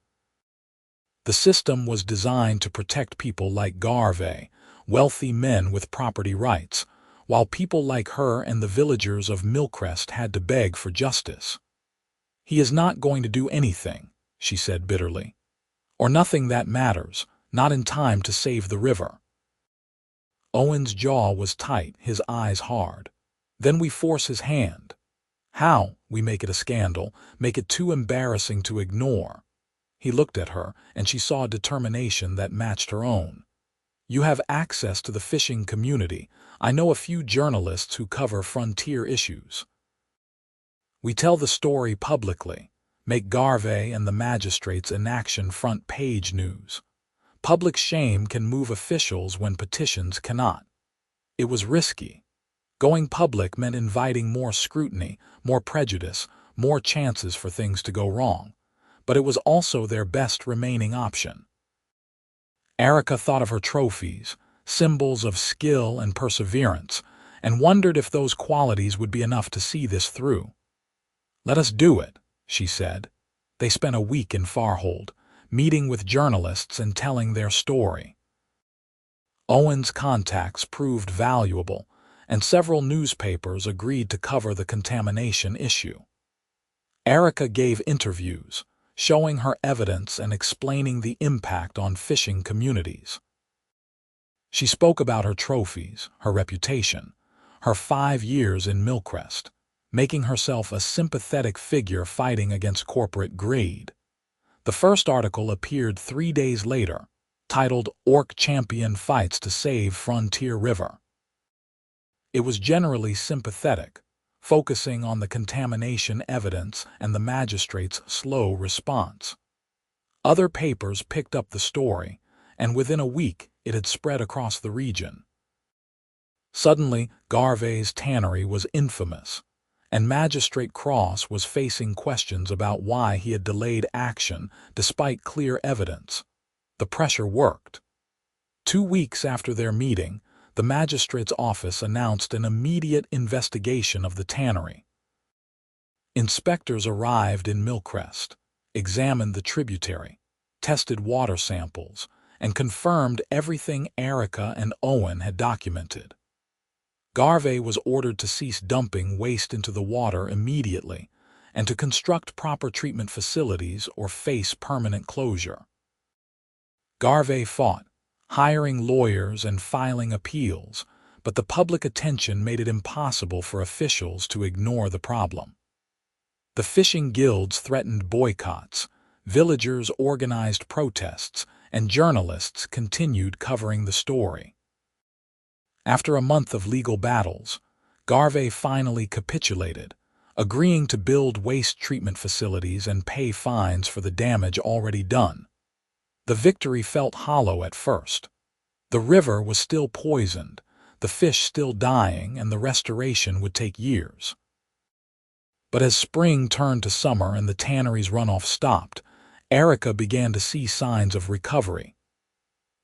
The system was designed to protect people like Garvey, wealthy men with property rights, while people like her and the villagers of Milcrest had to beg for justice. "He is not going to do anything," she said bitterly. "Or nothing that matters, not in time to save the river." Owen's jaw was tight, his eyes hard. "Then we force his hand." "How? We make it a scandal, make it too embarrassing to ignore." He looked at her, and she saw determination that matched her own. "You have access to the fishing community. I know a few journalists who cover frontier issues." We tell the story publicly, make Garvey and the magistrates inaction front-page news. Public shame can move officials when petitions cannot. It was risky. Going public meant inviting more scrutiny, more prejudice, more chances for things to go wrong. But it was also their best remaining option. Arika thought of her trophies, symbols of skill and perseverance, and wondered if those qualities would be enough to see this through. "Let us do it," she said. They spent a week in Farhold, meeting with journalists and telling their story. Owen's contacts proved valuable, and several newspapers agreed to cover the contamination issue. Arika gave interviews, showing her evidence and explaining the impact on fishing communities. She spoke about her trophies, her reputation, her 5 years in Millcrest, making herself a sympathetic figure fighting against corporate greed. The first article appeared 3 days later, titled "Orc Champion Fights to Save Frontier River." It was generally sympathetic, focusing on the contamination evidence and the magistrate's slow response. Other papers picked up the story, and within a week it had spread across the region. Suddenly, Garvey's tannery was infamous, and Magistrate Cross was facing questions about why he had delayed action despite clear evidence. The pressure worked. 2 weeks after their meeting, the magistrate's office announced an immediate investigation of the tannery. Inspectors arrived in Millcrest, examined the tributary, tested water samples, and confirmed everything Arika and Owen had documented. Garvey was ordered to cease dumping waste into the water immediately and to construct proper treatment facilities or face permanent closure. Garvey fought, hiring lawyers and filing appeals, but the public attention made it impossible for officials to ignore the problem. The fishing guilds threatened boycotts, villagers organized protests, and journalists continued covering the story. After a month of legal battles, Garvey finally capitulated, agreeing to build waste treatment facilities and pay fines for the damage already done. The victory felt hollow at first. The river was still poisoned, the fish still dying, and the restoration would take years. But as spring turned to summer and the tannery's runoff stopped, Arika began to see signs of recovery.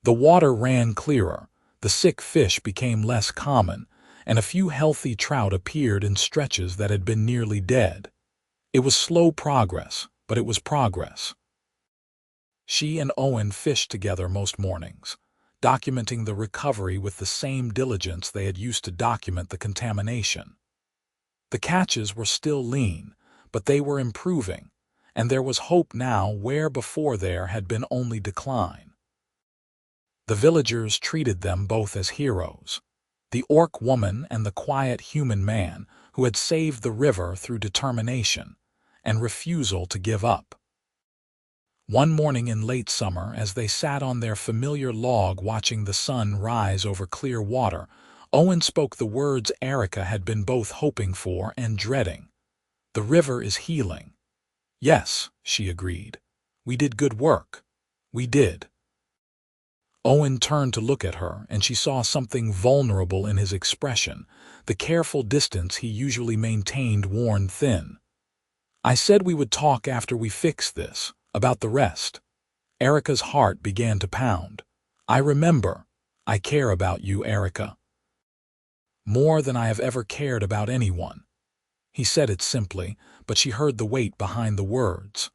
The water ran clearer, the sick fish became less common, and a few healthy trout appeared in stretches that had been nearly dead. It was slow progress, but it was progress. She and Owen fished together most mornings, documenting the recovery with the same diligence they had used to document the contamination. The catches were still lean, but they were improving, and there was hope now where before there had been only decline. The villagers treated them both as heroes, the orc woman and the quiet human man who had saved the river through determination and refusal to give up. One morning in late summer, as they sat on their familiar log watching the sun rise over clear water, Owen spoke the words Arika had been both hoping for and dreading. "The river is healing." "Yes," she agreed. "We did good work. We did." Owen turned to look at her, and she saw something vulnerable in his expression, the careful distance he usually maintained worn thin. "I said we would talk after we fix this, about the rest." Arika's heart began to pound. "I remember. I care about you, Arika. More than I have ever cared about anyone." He said it simply, but she heard the weight behind the words.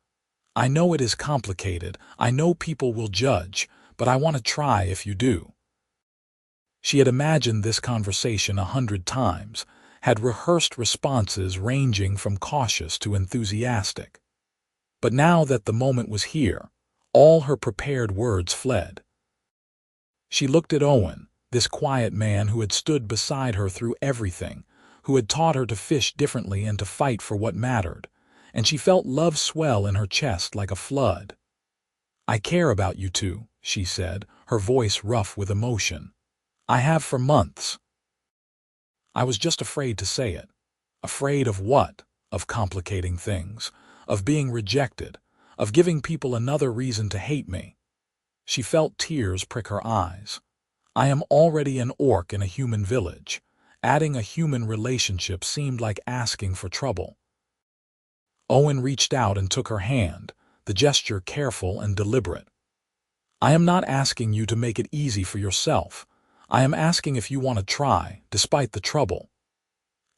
"I know it is complicated. I know people will judge, but I want to try if you do." She had imagined this conversation 100 times, had rehearsed responses ranging from cautious to enthusiastic. But now that the moment was here, all her prepared words fled. She looked at Owen, this quiet man who had stood beside her through everything, who had taught her to fish differently and to fight for what mattered, and she felt love swell in her chest like a flood. "I care about you two," she said, her voice rough with emotion. "I have for months. I was just afraid to say it." "Afraid of what?" of complicating things, of being rejected, of giving people another reason to hate me. She felt tears prick her eyes. I am already an orc in a human village. Adding a human relationship seemed like asking for trouble. Owen reached out and took her hand, the gesture careful and deliberate. I am not asking you to make it easy for yourself. I am asking if you want to try, despite the trouble.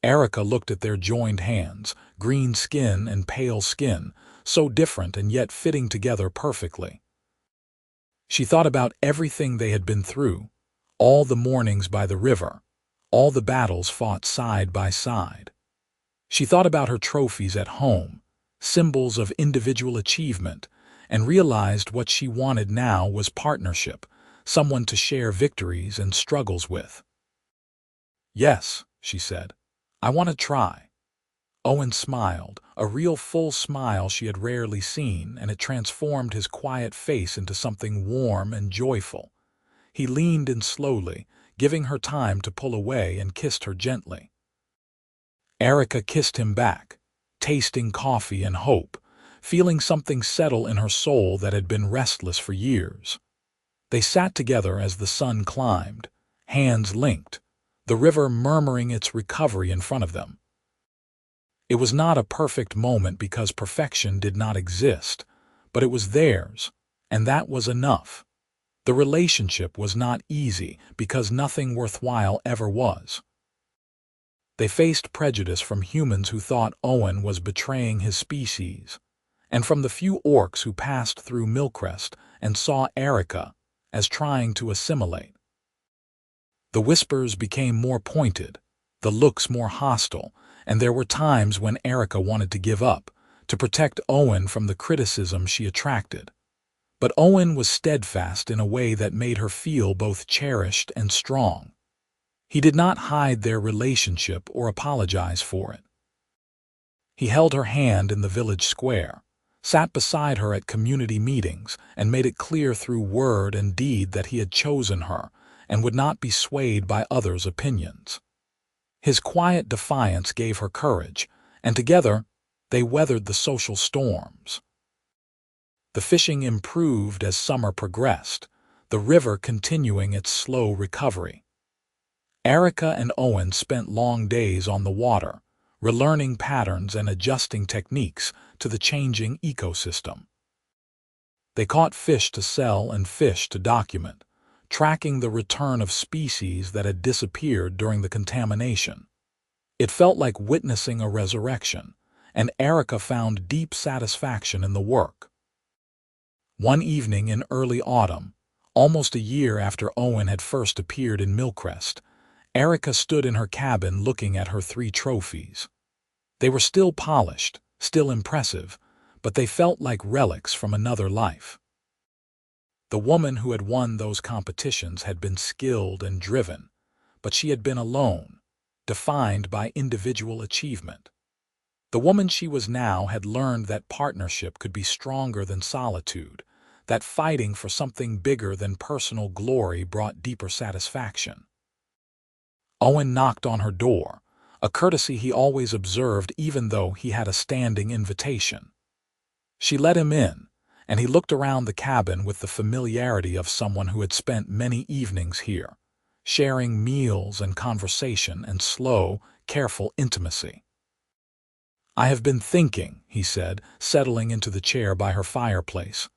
Arika looked at their joined hands, green skin and pale skin, so different and yet fitting together perfectly. She thought about everything they had been through, all the mornings by the river, all the battles fought side by side. She thought about her trophies at home, symbols of individual achievement, and realized what she wanted now was partnership, someone to share victories and struggles with. Yes, she said, I want to try. Owen smiled, a real full smile she had rarely seen, and it transformed his quiet face into something warm and joyful. He leaned in slowly, giving her time to pull away, and kissed her gently. Arika kissed him back, tasting coffee and hope, feeling something settle in her soul that had been restless for years. They sat together as the sun climbed, hands linked, the river murmuring its recovery in front of them. It was not a perfect moment because perfection did not exist, but it was theirs, and that was enough. The relationship was not easy because nothing worthwhile ever was. They faced prejudice from humans who thought Owen was betraying his species, and from the few orcs who passed through Milcrest and saw Arika as trying to assimilate. The whispers became more pointed, the looks more hostile, and there were times when Arika wanted to give up, to protect Owen from the criticism she attracted. But Owen was steadfast in a way that made her feel both cherished and strong. He did not hide their relationship or apologize for it. He held her hand in the village square, sat beside her at community meetings, and made it clear through word and deed that he had chosen her and would not be swayed by others' opinions. His quiet defiance gave her courage, and together they weathered the social storms. The fishing improved as summer progressed, the river continuing its slow recovery. Arika and Owen spent long days on the water, relearning patterns and adjusting techniques to the changing ecosystem. They caught fish to sell and fish to document, tracking the return of species that had disappeared during the contamination. It felt like witnessing a resurrection, and Arika found deep satisfaction in the work. One evening in early autumn, almost a year after Owen had first appeared in Milcrest, Arika stood in her cabin looking at her 3 trophies. They were still polished, still impressive, but they felt like relics from another life. The woman who had won those competitions had been skilled and driven, but she had been alone, defined by individual achievement. The woman she was now had learned that partnership could be stronger than solitude, that fighting for something bigger than personal glory brought deeper satisfaction. Owen knocked on her door, a courtesy he always observed even though he had a standing invitation. She let him in, and he looked around the cabin with the familiarity of someone who had spent many evenings here, sharing meals and conversation and slow, careful intimacy. I have been thinking, he said, settling into the chair by her fireplace.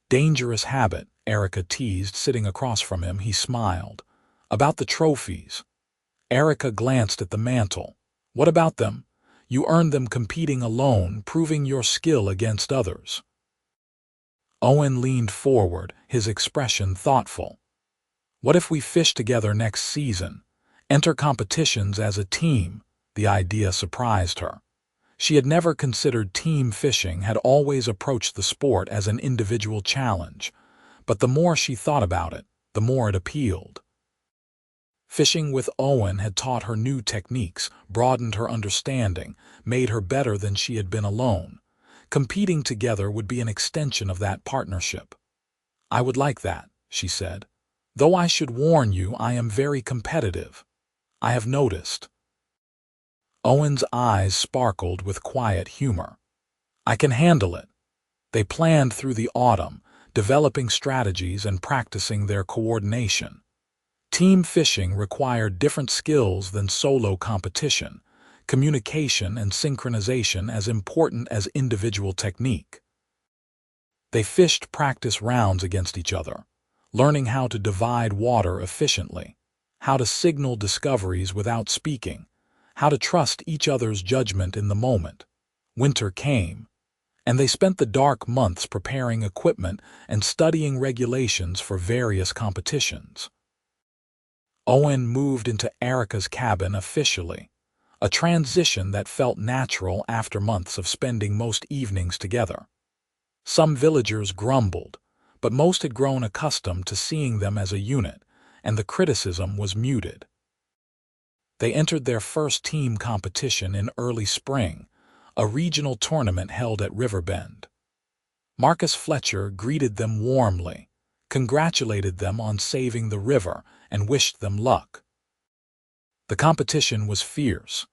Dangerous habit, Arika teased, sitting across from him. He smiled. About the trophies. Arika glanced at the mantle. What about them? You earned them competing alone, proving your skill against others. Owen leaned forward, his expression thoughtful. What if we fish together next season? Enter competitions as a team? The idea surprised her. She had never considered team fishing, had always approached the sport as an individual challenge, but the more she thought about it, the more it appealed. Fishing with Owen had taught her new techniques, broadened her understanding, made her better than she had been alone. Competing together would be an extension of that partnership. I would like that, she said. Though I should warn you, I am very competitive. I have noticed. Owen's eyes sparkled with quiet humor. "I can handle it." They planned through the autumn, developing strategies and practicing their coordination. Team fishing required different skills than solo competition, communication and synchronization as important as individual technique. They fished practice rounds against each other, learning how to divide water efficiently, how to signal discoveries without speaking, how to trust each other's judgment in the moment. Winter came, and they spent the dark months preparing equipment and studying regulations for various competitions. Owen moved into Arika's cabin officially, a transition that felt natural after months of spending most evenings together. Some villagers grumbled, but most had grown accustomed to seeing them as a unit, and the criticism was muted. They entered their first team competition in early spring, a regional tournament held at Riverbend. Marcus Fletcher greeted them warmly, congratulated them on saving the river, and wished them luck. The competition was fierce,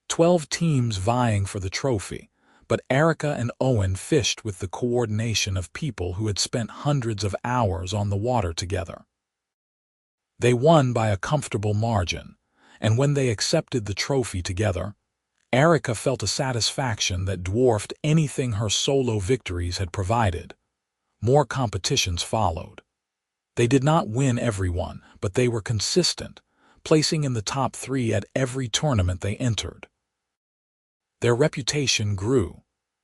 12 teams vying for the trophy, but Arika and Owen fished with the coordination of people who had spent hundreds of hours on the water together. They won by a comfortable margin, and when they accepted the trophy together, Arika felt a satisfaction that dwarfed anything her solo victories had provided. More competitions followed. They did not win every one, but they were consistent, placing in the top 3 at every tournament they entered. Their reputation grew,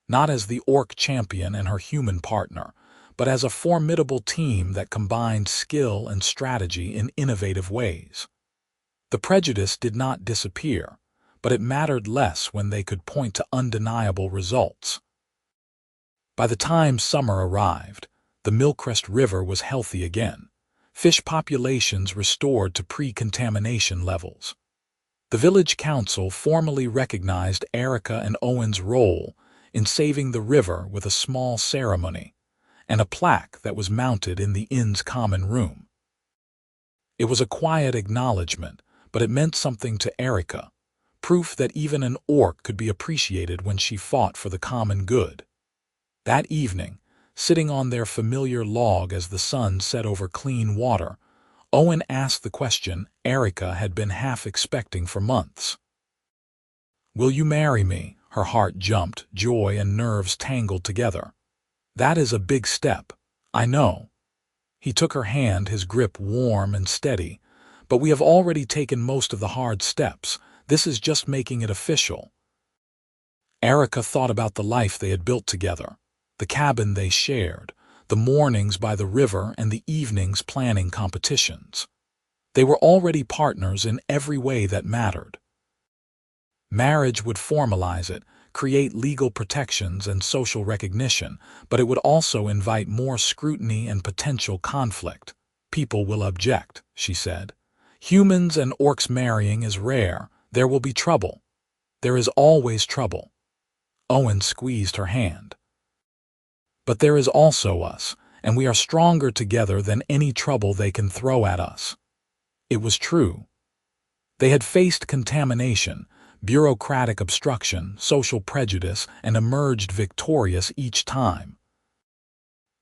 not as the orc champion and her human partner, but as a formidable team that combined skill and strategy in innovative ways. The prejudice did not disappear, but it mattered less when they could point to undeniable results. By the time summer arrived, the Milcrest River was healthy again, fish populations restored to pre-contamination levels. The village council formally recognized Arika and Owen's role in saving the river with a small ceremony and a plaque that was mounted in the inn's common room. It was a quiet acknowledgement, but it meant something to Arika, proof that even an orc could be appreciated when she fought for the common good. That evening, sitting on their familiar log as the sun set over clean water, Owen asked the question Arika had been half expecting for months. "Will you marry me?" Her heart jumped, joy and nerves tangled together. "That is a big step, I know." He took her hand, his grip warm and steady. "But we have already taken most of the hard steps. This is just making it official." Arika thought about the life they had built together, the cabin they shared, the mornings by the river and the evenings planning competitions. They were already partners in every way that mattered. Marriage would formalize it, create legal protections and social recognition, but it would also invite more scrutiny and potential conflict. "People will object," she said. "Humans and orcs marrying is rare. There will be trouble. There is always trouble." Owen squeezed her hand. "But there is also us, and we are stronger together than any trouble they can throw at us." It was true. They had faced contamination, bureaucratic obstruction, social prejudice, and emerged victorious each time.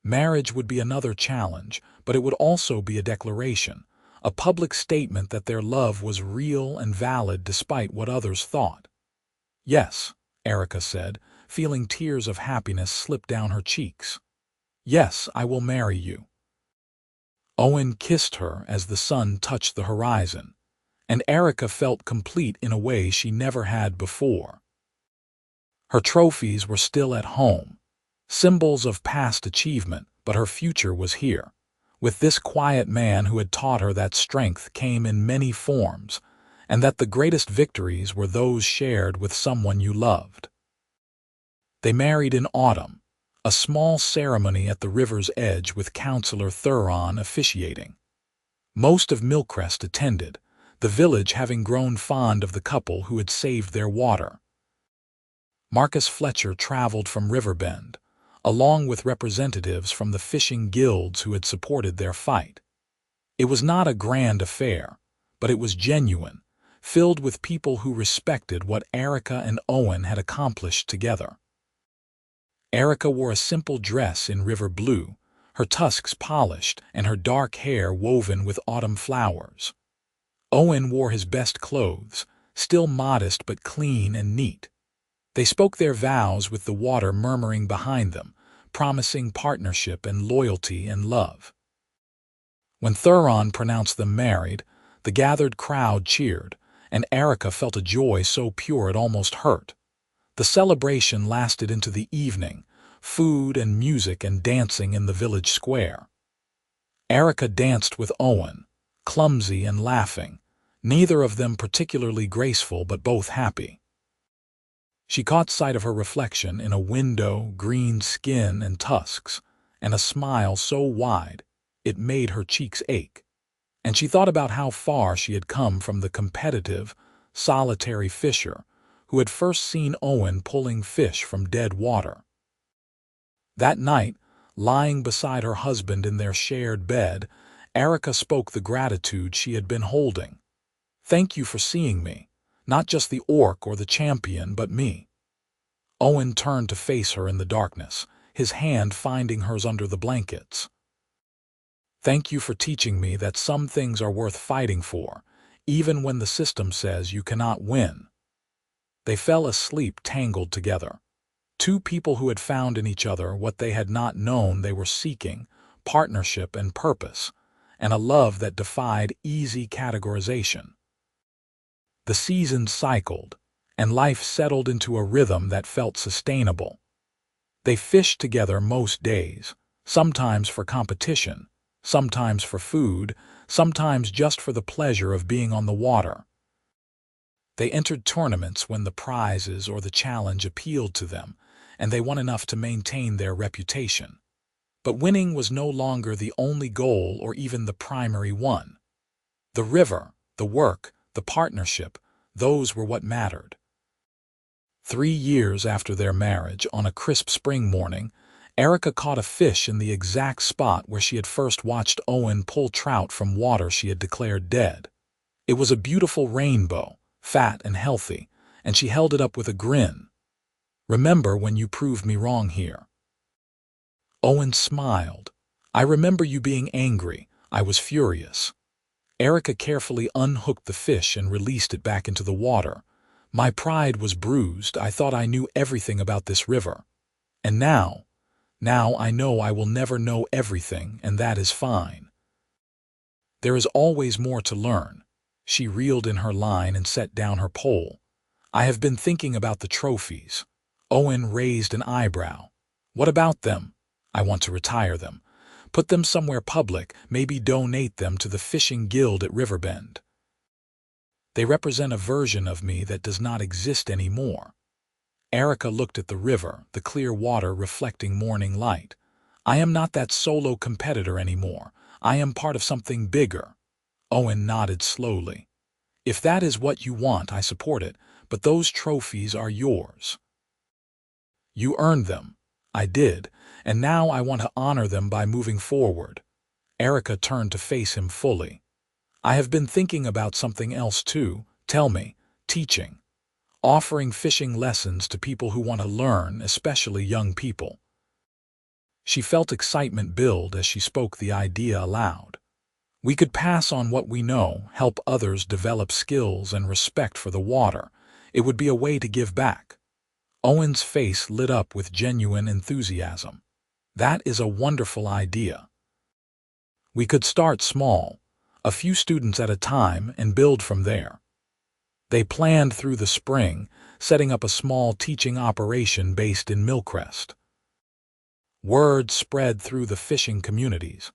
Marriage would be another challenge, but it would also be a declaration, a public statement that their love was real and valid despite what others thought. "Yes," Arika said, feeling tears of happiness slip down her cheeks. "Yes, I will marry you." Owen kissed her as the sun touched the horizon, and Arika felt complete in a way she never had before. Her trophies were still at home, symbols of past achievement, but her future was here, with this quiet man who had taught her that strength came in many forms, and that the greatest victories were those shared with someone you loved. They married in autumn, a small ceremony at the river's edge with Councillor Thuron officiating. Most of Milcrest attended, the village having grown fond of the couple who had saved their water. Marcus Fletcher traveled from Riverbend, along with representatives from the fishing guilds who had supported their fight. It was not a grand affair, but it was genuine, filled with people who respected what Arika and Owen had accomplished together. Arika wore a simple dress in river blue, her tusks polished and her dark hair woven with autumn flowers. Owen wore his best clothes, still modest but clean and neat. They spoke their vows with the water murmuring behind them, promising partnership and loyalty and love. When Thuron pronounced them married, the gathered crowd cheered, and Arika felt a joy so pure it almost hurt. The celebration lasted into the evening, food and music and dancing in the village square. Arika danced with Owen, clumsy and laughing, neither of them particularly graceful but both happy. She caught sight of her reflection in a window, green skin and tusks, and a smile so wide it made her cheeks ache. And she thought about how far she had come from the competitive, solitary fisher who had first seen Owen pulling fish from dead water. That night, lying beside her husband in their shared bed, Arika spoke the gratitude she had been holding. "Thank you for seeing me, not just the orc or the champion, but me." Owen turned to face her in the darkness, his hand finding hers under the blankets. "Thank you for teaching me that some things are worth fighting for, even when the system says you cannot win." They fell asleep tangled together. Two people who had found in each other what they had not known they were seeking, partnership and purpose, and a love that defied easy categorization. The seasons cycled, and life settled into a rhythm that felt sustainable. They fished together most days, sometimes for competition, sometimes for food, sometimes just for the pleasure of being on the water. They entered tournaments when the prizes or the challenge appealed to them, and they won enough to maintain their reputation. But winning was no longer the only goal or even the primary one. The river, the work, the partnership, those were what mattered. 3 years after their marriage, on a crisp spring morning, Arika caught a fish in the exact spot where she had first watched Owen pull trout from water she had declared dead. It was a beautiful rainbow, fat and healthy, and she held it up with a grin. "Remember when you proved me wrong here?" Owen smiled. "I remember you being angry. I was furious." Arika carefully unhooked the fish and released it back into the water. "My pride was bruised. I thought I knew everything about this river. And now I know I will never know everything, and that is fine. There is always more to learn." She reeled in her line and set down her pole. "I have been thinking about the trophies." Owen raised an eyebrow. "What about them?" "I want to retire them. Put them somewhere public, maybe donate them to the fishing guild at Riverbend. They represent a version of me that does not exist anymore." Arika looked at the river, the clear water reflecting morning light. "I am not that solo competitor anymore. I am part of something bigger." Owen nodded slowly. "If that is what you want, I support it, but those trophies are yours. You earned them." "I did, and now I want to honor them by moving forward." Arika turned to face him fully. "I have been thinking about something else too. Tell me." "Teaching. Offering fishing lessons to people who want to learn, especially young people." She felt excitement build as she spoke the idea aloud. "We could pass on what we know, help others develop skills and respect for the water. It would be a way to give back." Owen's face lit up with genuine enthusiasm. "That is a wonderful idea. We could start small, a few students at a time, and build from there." They planned through the spring, setting up a small teaching operation based in Millcrest. Word spread through the fishing communities,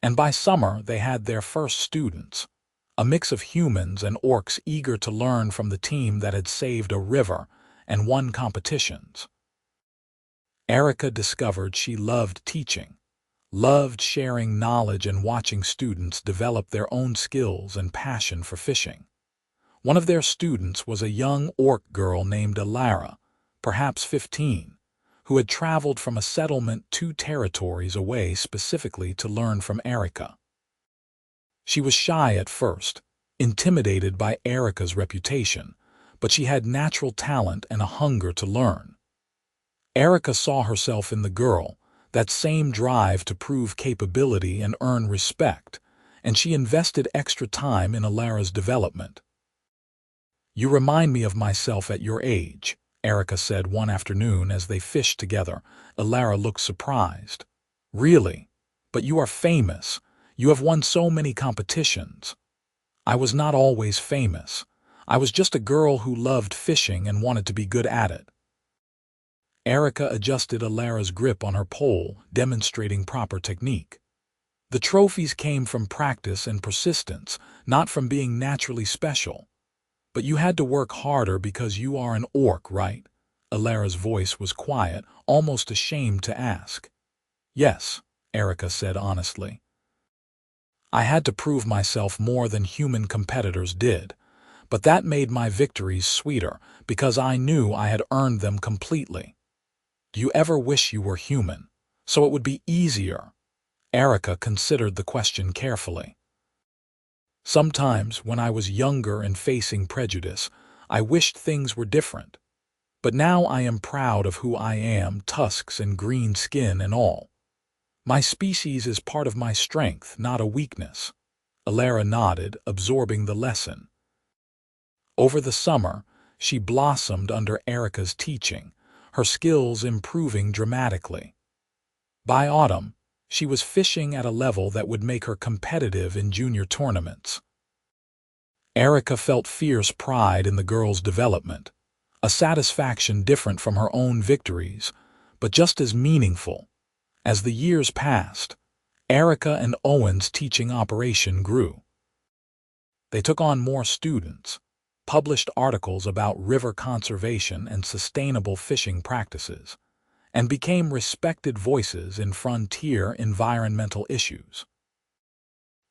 and by summer they had their first students, a mix of humans and orcs eager to learn from the team that had saved a river and won competitions. Arika discovered she loved teaching, loved sharing knowledge and watching students develop their own skills and passion for fishing. One of their students was a young orc girl named Alara, perhaps 15, who had traveled from a settlement 2 territories away specifically to learn from Arika. She was shy at first, intimidated by Arika's reputation, but she had natural talent and a hunger to learn. Arika saw herself in the girl, that same drive to prove capability and earn respect, and she invested extra time in Alara's development. "You remind me of myself at your age," Arika said one afternoon as they fished together. Alara looked surprised. "Really? But you are famous. You have won so many competitions." "I was not always famous. I was just a girl who loved fishing and wanted to be good at it." Arika adjusted Alara's grip on her pole, demonstrating proper technique. "The trophies came from practice and persistence, not from being naturally special. But you had to work harder because you are an orc, right?" Alara's voice was quiet, almost ashamed to ask. "Yes," Arika said honestly. "I had to prove myself more than human competitors did, but that made my victories sweeter because I knew I had earned them completely." "Do you ever wish you were human, so it would be easier?" Arika considered the question carefully. "Sometimes, when I was younger and facing prejudice, I wished things were different. But now I am proud of who I am, tusks and green skin and all. My species is part of my strength, not a weakness." Alara nodded, absorbing the lesson. Over the summer, she blossomed under Arika's teaching, her skills improving dramatically. By autumn, she was fishing at a level that would make her competitive in junior tournaments. Arika felt fierce pride in the girl's development, a satisfaction different from her own victories, but just as meaningful. As the years passed, Arika and Owen's teaching operation grew. They took on more students, published articles about river conservation and sustainable fishing practices, and became respected voices in frontier environmental issues.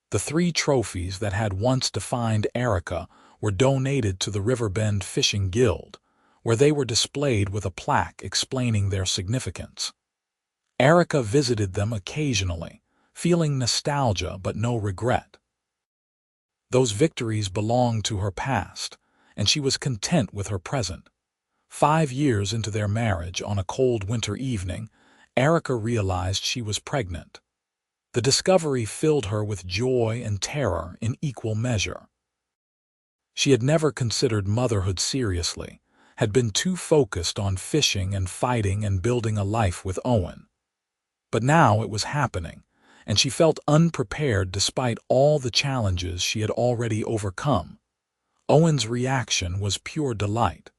The 3 trophies that had once defined Arika were donated to the Riverbend Fishing Guild, where they were displayed with a plaque explaining their significance. Arika visited them occasionally, feeling nostalgia but no regret. Those victories belonged to her past, and she was content with her present. 5 years into their marriage, on a cold winter evening, Arika realized she was pregnant. The discovery filled her with joy and terror in equal measure. She had never considered motherhood seriously, had been too focused on fishing and fighting and building a life with Owen. But now it was happening, and she felt unprepared despite all the challenges she had already overcome. Owen's reaction was pure delight.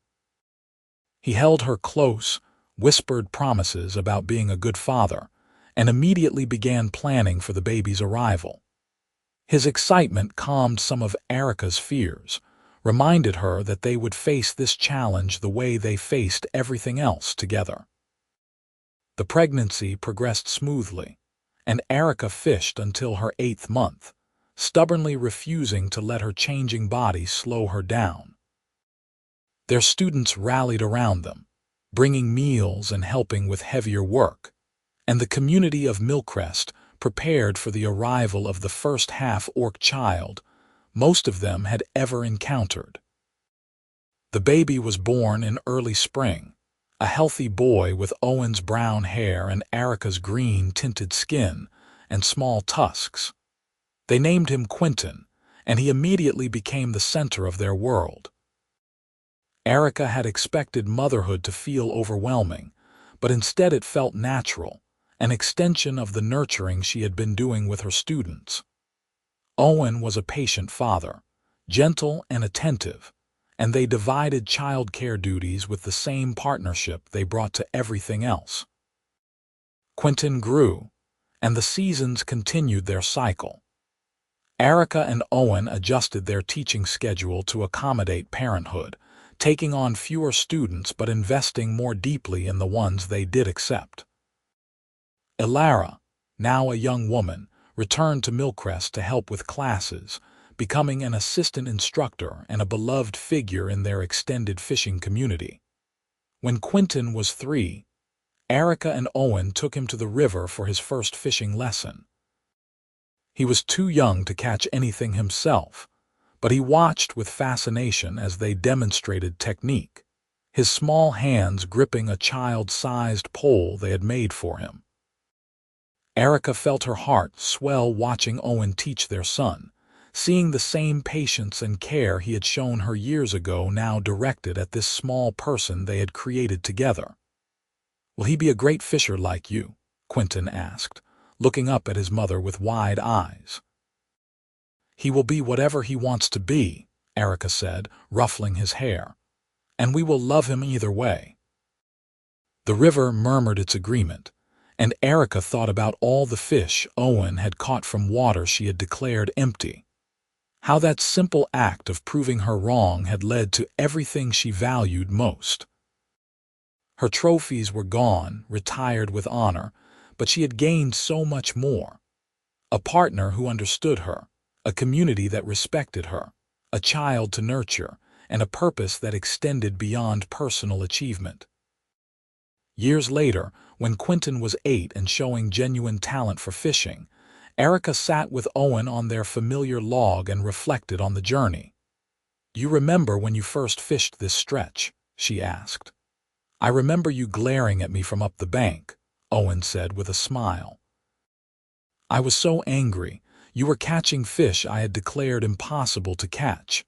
He held her close, whispered promises about being a good father, and immediately began planning for the baby's arrival. His excitement calmed some of Arika's fears, reminded her that they would face this challenge the way they faced everything else together. The pregnancy progressed smoothly, and Arika fished until her 8th month, stubbornly refusing to let her changing body slow her down. Their students rallied around them, bringing meals and helping with heavier work, and the community of Millcrest prepared for the arrival of the first half-orc child most of them had ever encountered. The baby was born in early spring, a healthy boy with Owen's brown hair and Arika's green-tinted skin and small tusks. They named him Quentin, and he immediately became the center of their world. Arika had expected motherhood to feel overwhelming, but instead it felt natural, an extension of the nurturing she had been doing with her students. Owen was a patient father, gentle and attentive, and they divided childcare duties with the same partnership they brought to everything else. Quentin grew, and the seasons continued their cycle. Arika and Owen adjusted their teaching schedule to accommodate parenthood, taking on fewer students but investing more deeply in the ones they did accept. Alara, now a young woman, returned to Millcrest to help with classes, becoming an assistant instructor and a beloved figure in their extended fishing community. When Quentin was 3, Arika and Owen took him to the river for his first fishing lesson. He was too young to catch anything himself, but he watched with fascination as they demonstrated technique, his small hands gripping a child-sized pole they had made for him. Arika felt her heart swell watching Owen teach their son, seeing the same patience and care he had shown her years ago now directed at this small person they had created together. "Will he be a great fisher like you?" Quentin asked, looking up at his mother with wide eyes. "He will be whatever he wants to be," Arika said, ruffling his hair, "and we will love him either way." The river murmured its agreement, and Arika thought about all the fish Owen had caught from water she had declared empty. How that simple act of proving her wrong had led to everything she valued most. Her trophies were gone, retired with honor, but she had gained so much more. A partner who understood her, a community that respected her, a child to nurture, and a purpose that extended beyond personal achievement. Years later, when Quentin was 8 and showing genuine talent for fishing, Arika sat with Owen on their familiar log and reflected on the journey. "Do you remember when you first fished this stretch?" she asked. "I remember you glaring at me from up the bank," Owen said with a smile. "I was so angry. You were catching fish I had declared impossible to catch.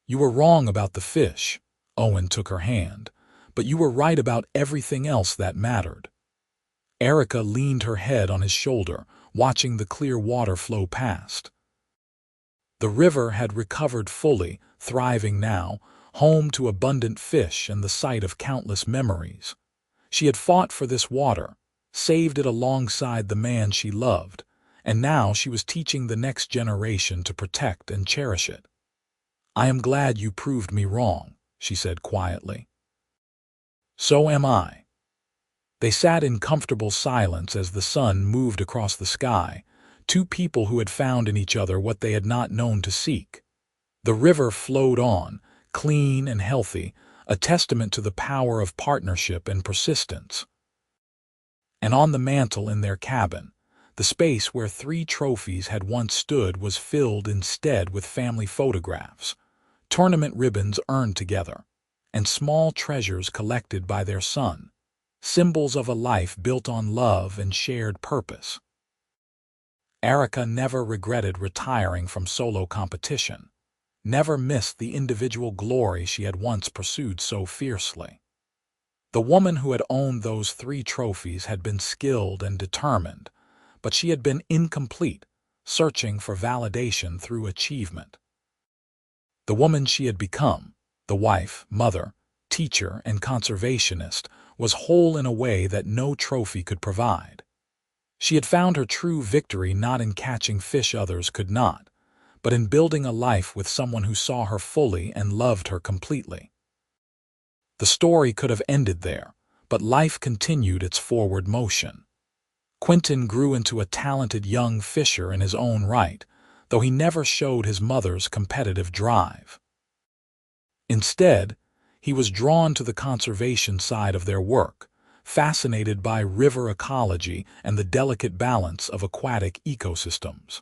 You were wrong about the fish," Owen took her hand, "but you were right about everything else that mattered." Arika leaned her head on his shoulder, watching the clear water flow past. The river had recovered fully, thriving now, home to abundant fish and the site of countless memories. She had fought for this water, saved it alongside the man she loved, and now she was teaching the next generation to protect and cherish it. "I am glad you proved me wrong," she said quietly. "So am I." They sat in comfortable silence as the sun moved across the sky, two people who had found in each other what they had not known to seek. The river flowed on, clean and healthy, a testament to the power of partnership and persistence. And on the mantel in their cabin, the space where 3 trophies had once stood was filled instead with family photographs, tournament ribbons earned together, and small treasures collected by their son, symbols of a life built on love and shared purpose. Arika never regretted retiring from solo competition, never missed the individual glory she had once pursued so fiercely. The woman who had owned those 3 trophies had been skilled and determined, but she had been incomplete, searching for validation through achievement. The woman she had become, the wife, mother, teacher, and conservationist, was whole in a way that no trophy could provide. She had found her true victory not in catching fish others could not, but in building a life with someone who saw her fully and loved her completely. The story could have ended there, but life continued its forward motion. Quentin grew into a talented young fisher in his own right, though he never showed his mother's competitive drive. Instead, he was drawn to the conservation side of their work, fascinated by river ecology and the delicate balance of aquatic ecosystems.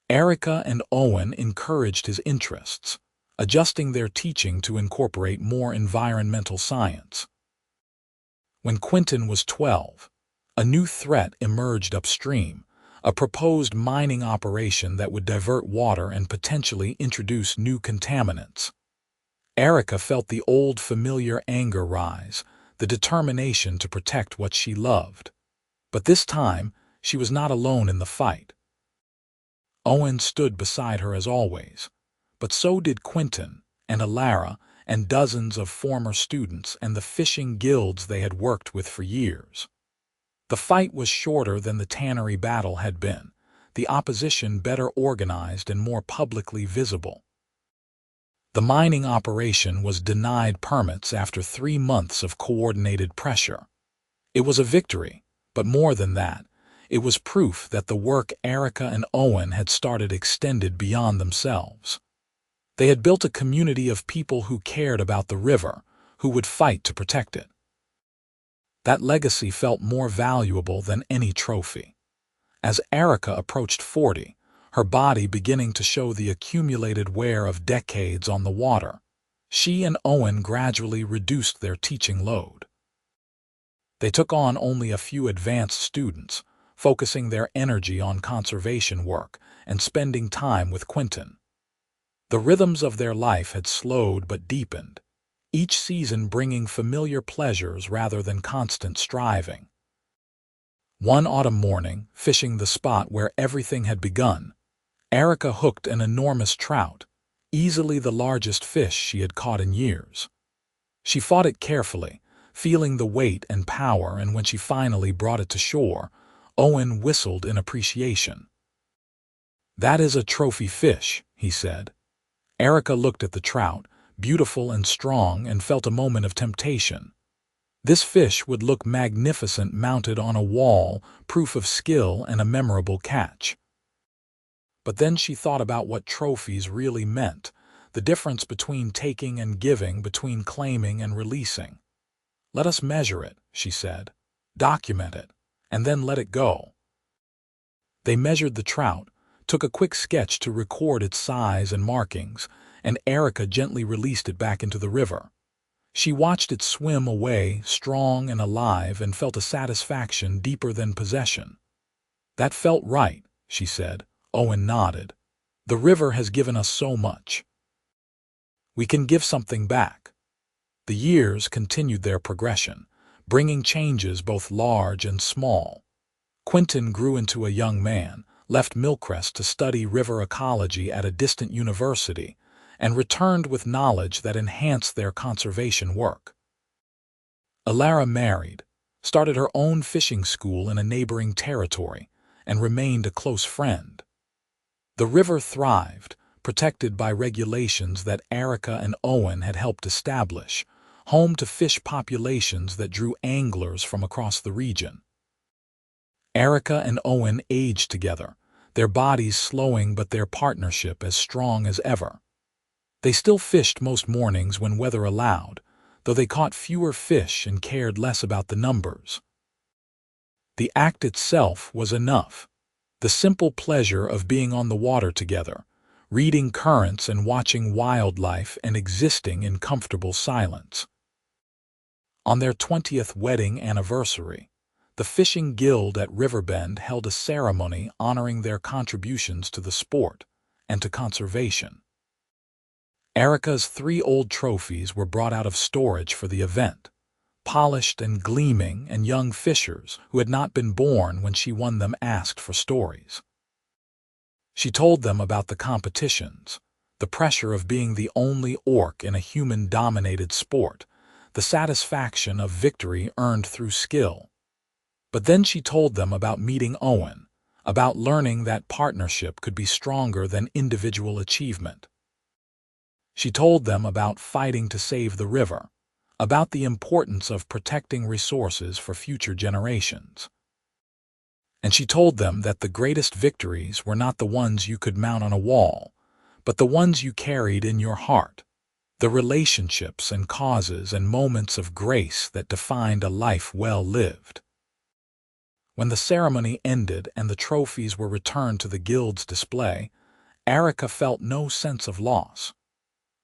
Arika and Owen encouraged his interests, adjusting their teaching to incorporate more environmental science. When Quentin was 12, a new threat emerged upstream, a proposed mining operation that would divert water and potentially introduce new contaminants. Arika felt the old familiar anger rise, the determination to protect what she loved. But this time, she was not alone in the fight. Owen stood beside her as always, but so did Quentin and Alara and dozens of former students and the fishing guilds they had worked with for years. The fight was shorter than the tannery battle had been, the opposition better organized and more publicly visible. The mining operation was denied permits after 3 months of coordinated pressure. It was a victory, but more than that, it was proof that the work Arika and Owen had started extended beyond themselves. They had built a community of people who cared about the river, who would fight to protect it. That legacy felt more valuable than any trophy. As Arika approached 40, her body beginning to show the accumulated wear of decades on the water. She and Owen gradually reduced their teaching load. They took on only a few advanced students, focusing their energy on conservation work and spending time with Quentin. The rhythms of their life had slowed but deepened, each season bringing familiar pleasures rather than constant striving. One autumn morning, fishing the spot where everything had begun, Arika hooked an enormous trout, easily the largest fish she had caught in years. She fought it carefully, feeling the weight and power, and when she finally brought it to shore, Owen whistled in appreciation. "That is a trophy fish," he said. Arika looked at the trout, beautiful and strong, and felt a moment of temptation. This fish would look magnificent mounted on a wall, proof of skill and a memorable catch. But then she thought about what trophies really meant, the difference between taking and giving, between claiming and releasing. "Let us measure it," she said. "Document it, and then let it go." They measured the trout, took a quick sketch to record its size and markings, and Arika gently released it back into the river. She watched it swim away, strong and alive, and felt a satisfaction deeper than possession. "That felt right," she said. Owen nodded. "The river has given us so much. We can give something back." The years continued their progression, bringing changes both large and small. Quentin grew into a young man, left Milcrest to study river ecology at a distant university, and returned with knowledge that enhanced their conservation work. Alara married, started her own fishing school in a neighboring territory, and remained a close friend. The river thrived, protected by regulations that Arika and Owen had helped establish, home to fish populations that drew anglers from across the region. Arika and Owen aged together, their bodies slowing but their partnership as strong as ever. They still fished most mornings when weather allowed, though they caught fewer fish and cared less about the numbers. The act itself was enough. The simple pleasure of being on the water together, reading currents and watching wildlife and existing in comfortable silence. On their 20th wedding anniversary, the Fishing Guild at Riverbend held a ceremony honoring their contributions to the sport and to conservation. Arika's 3 old trophies were brought out of storage for the event, polished and gleaming, and young fishers who had not been born when she won them asked for stories. She told them about the competitions, the pressure of being the only orc in a human-dominated sport, the satisfaction of victory earned through skill. But then she told them about meeting Owen, about learning that partnership could be stronger than individual achievement. She told them about fighting to save the river, about the importance of protecting resources for future generations. And she told them that the greatest victories were not the ones you could mount on a wall, but the ones you carried in your heart, the relationships and causes and moments of grace that defined a life well lived. When the ceremony ended and the trophies were returned to the guild's display, Arika felt no sense of loss.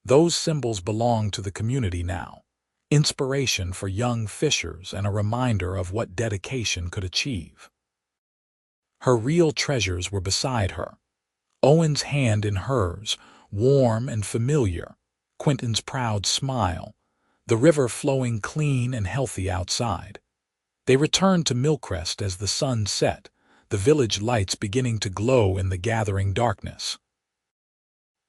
Those symbols belonged to the community now, inspiration for young fishers and a reminder of what dedication could achieve. Her real treasures were beside her, Owen's hand in hers, warm and familiar, Quentin's proud smile, the river flowing clean and healthy outside. They returned to Milcrest as the sun set, the village lights beginning to glow in the gathering darkness.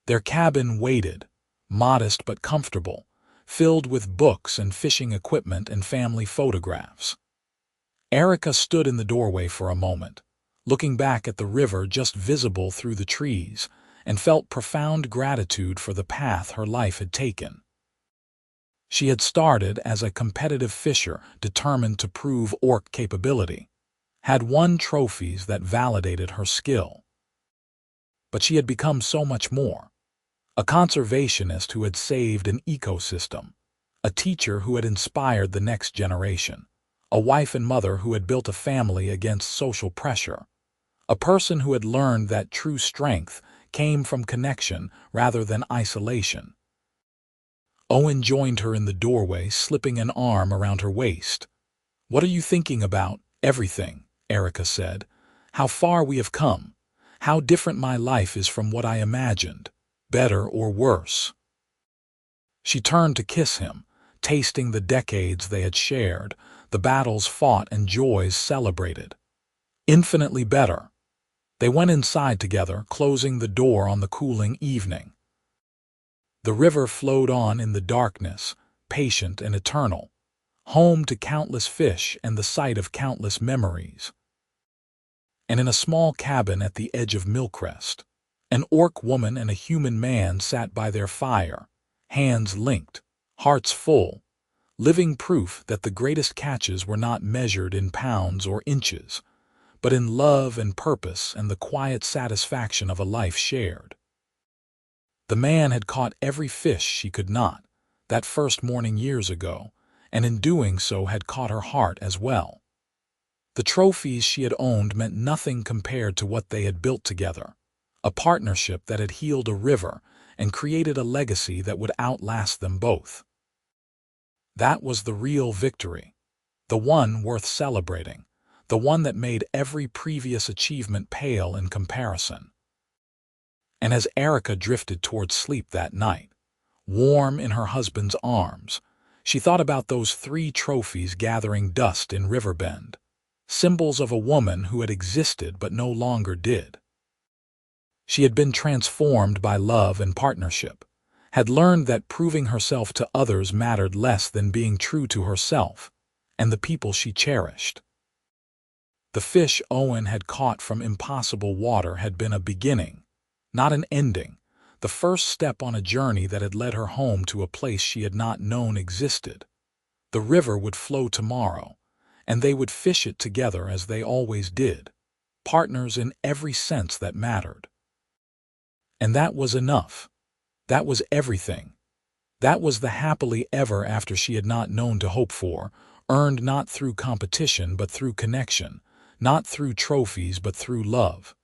Their cabin waited, modest but comfortable, filled with books and fishing equipment and family photographs. Arika stood in the doorway for a moment, looking back at the river just visible through the trees, and felt profound gratitude for the path her life had taken. She had started as a competitive fisher determined to prove orc capability, had won trophies that validated her skill. But she had become so much more. A conservationist who had saved an ecosystem, a teacher who had inspired the next generation, a wife and mother who had built a family against social pressure, a person who had learned that true strength came from connection rather than isolation. Owen joined her in the doorway, slipping an arm around her waist. "What are you thinking about?" "Everything," Arika said. "How far we have come. How different my life is from what I imagined. Better or worse." She turned to kiss him, tasting the decades they had shared, the battles fought and joys celebrated. Infinitely better. They went inside together, closing the door on the cooling evening. The river flowed on in the darkness, patient and eternal, home to countless fish and the site of countless memories. And in a small cabin at the edge of Milcrest, an orc woman and a human man sat by their fire, hands linked, hearts full, living proof that the greatest catches were not measured in pounds or inches, but in love and purpose and the quiet satisfaction of a life shared. The man had caught every fish she could not, that first morning years ago, and in doing so had caught her heart as well. The trophies she had owned meant nothing compared to what they had built together, a partnership that had healed a river and created a legacy that would outlast them both. That was the real victory, the one worth celebrating, the one that made every previous achievement pale in comparison. And as Arika drifted toward sleep that night, warm in her husband's arms, she thought about those 3 trophies gathering dust in Riverbend, symbols of a woman who had existed but no longer did. She had been transformed by love and partnership, had learned that proving herself to others mattered less than being true to herself and the people she cherished. The fish Owen had caught from impossible water had been a beginning, not an ending, the first step on a journey that had led her home to a place she had not known existed. The river would flow tomorrow, and they would fish it together as they always did, partners in every sense that mattered. And that was enough. That was everything. That was the happily ever after she had not known to hope for, earned not through competition but through connection, not through trophies but through love.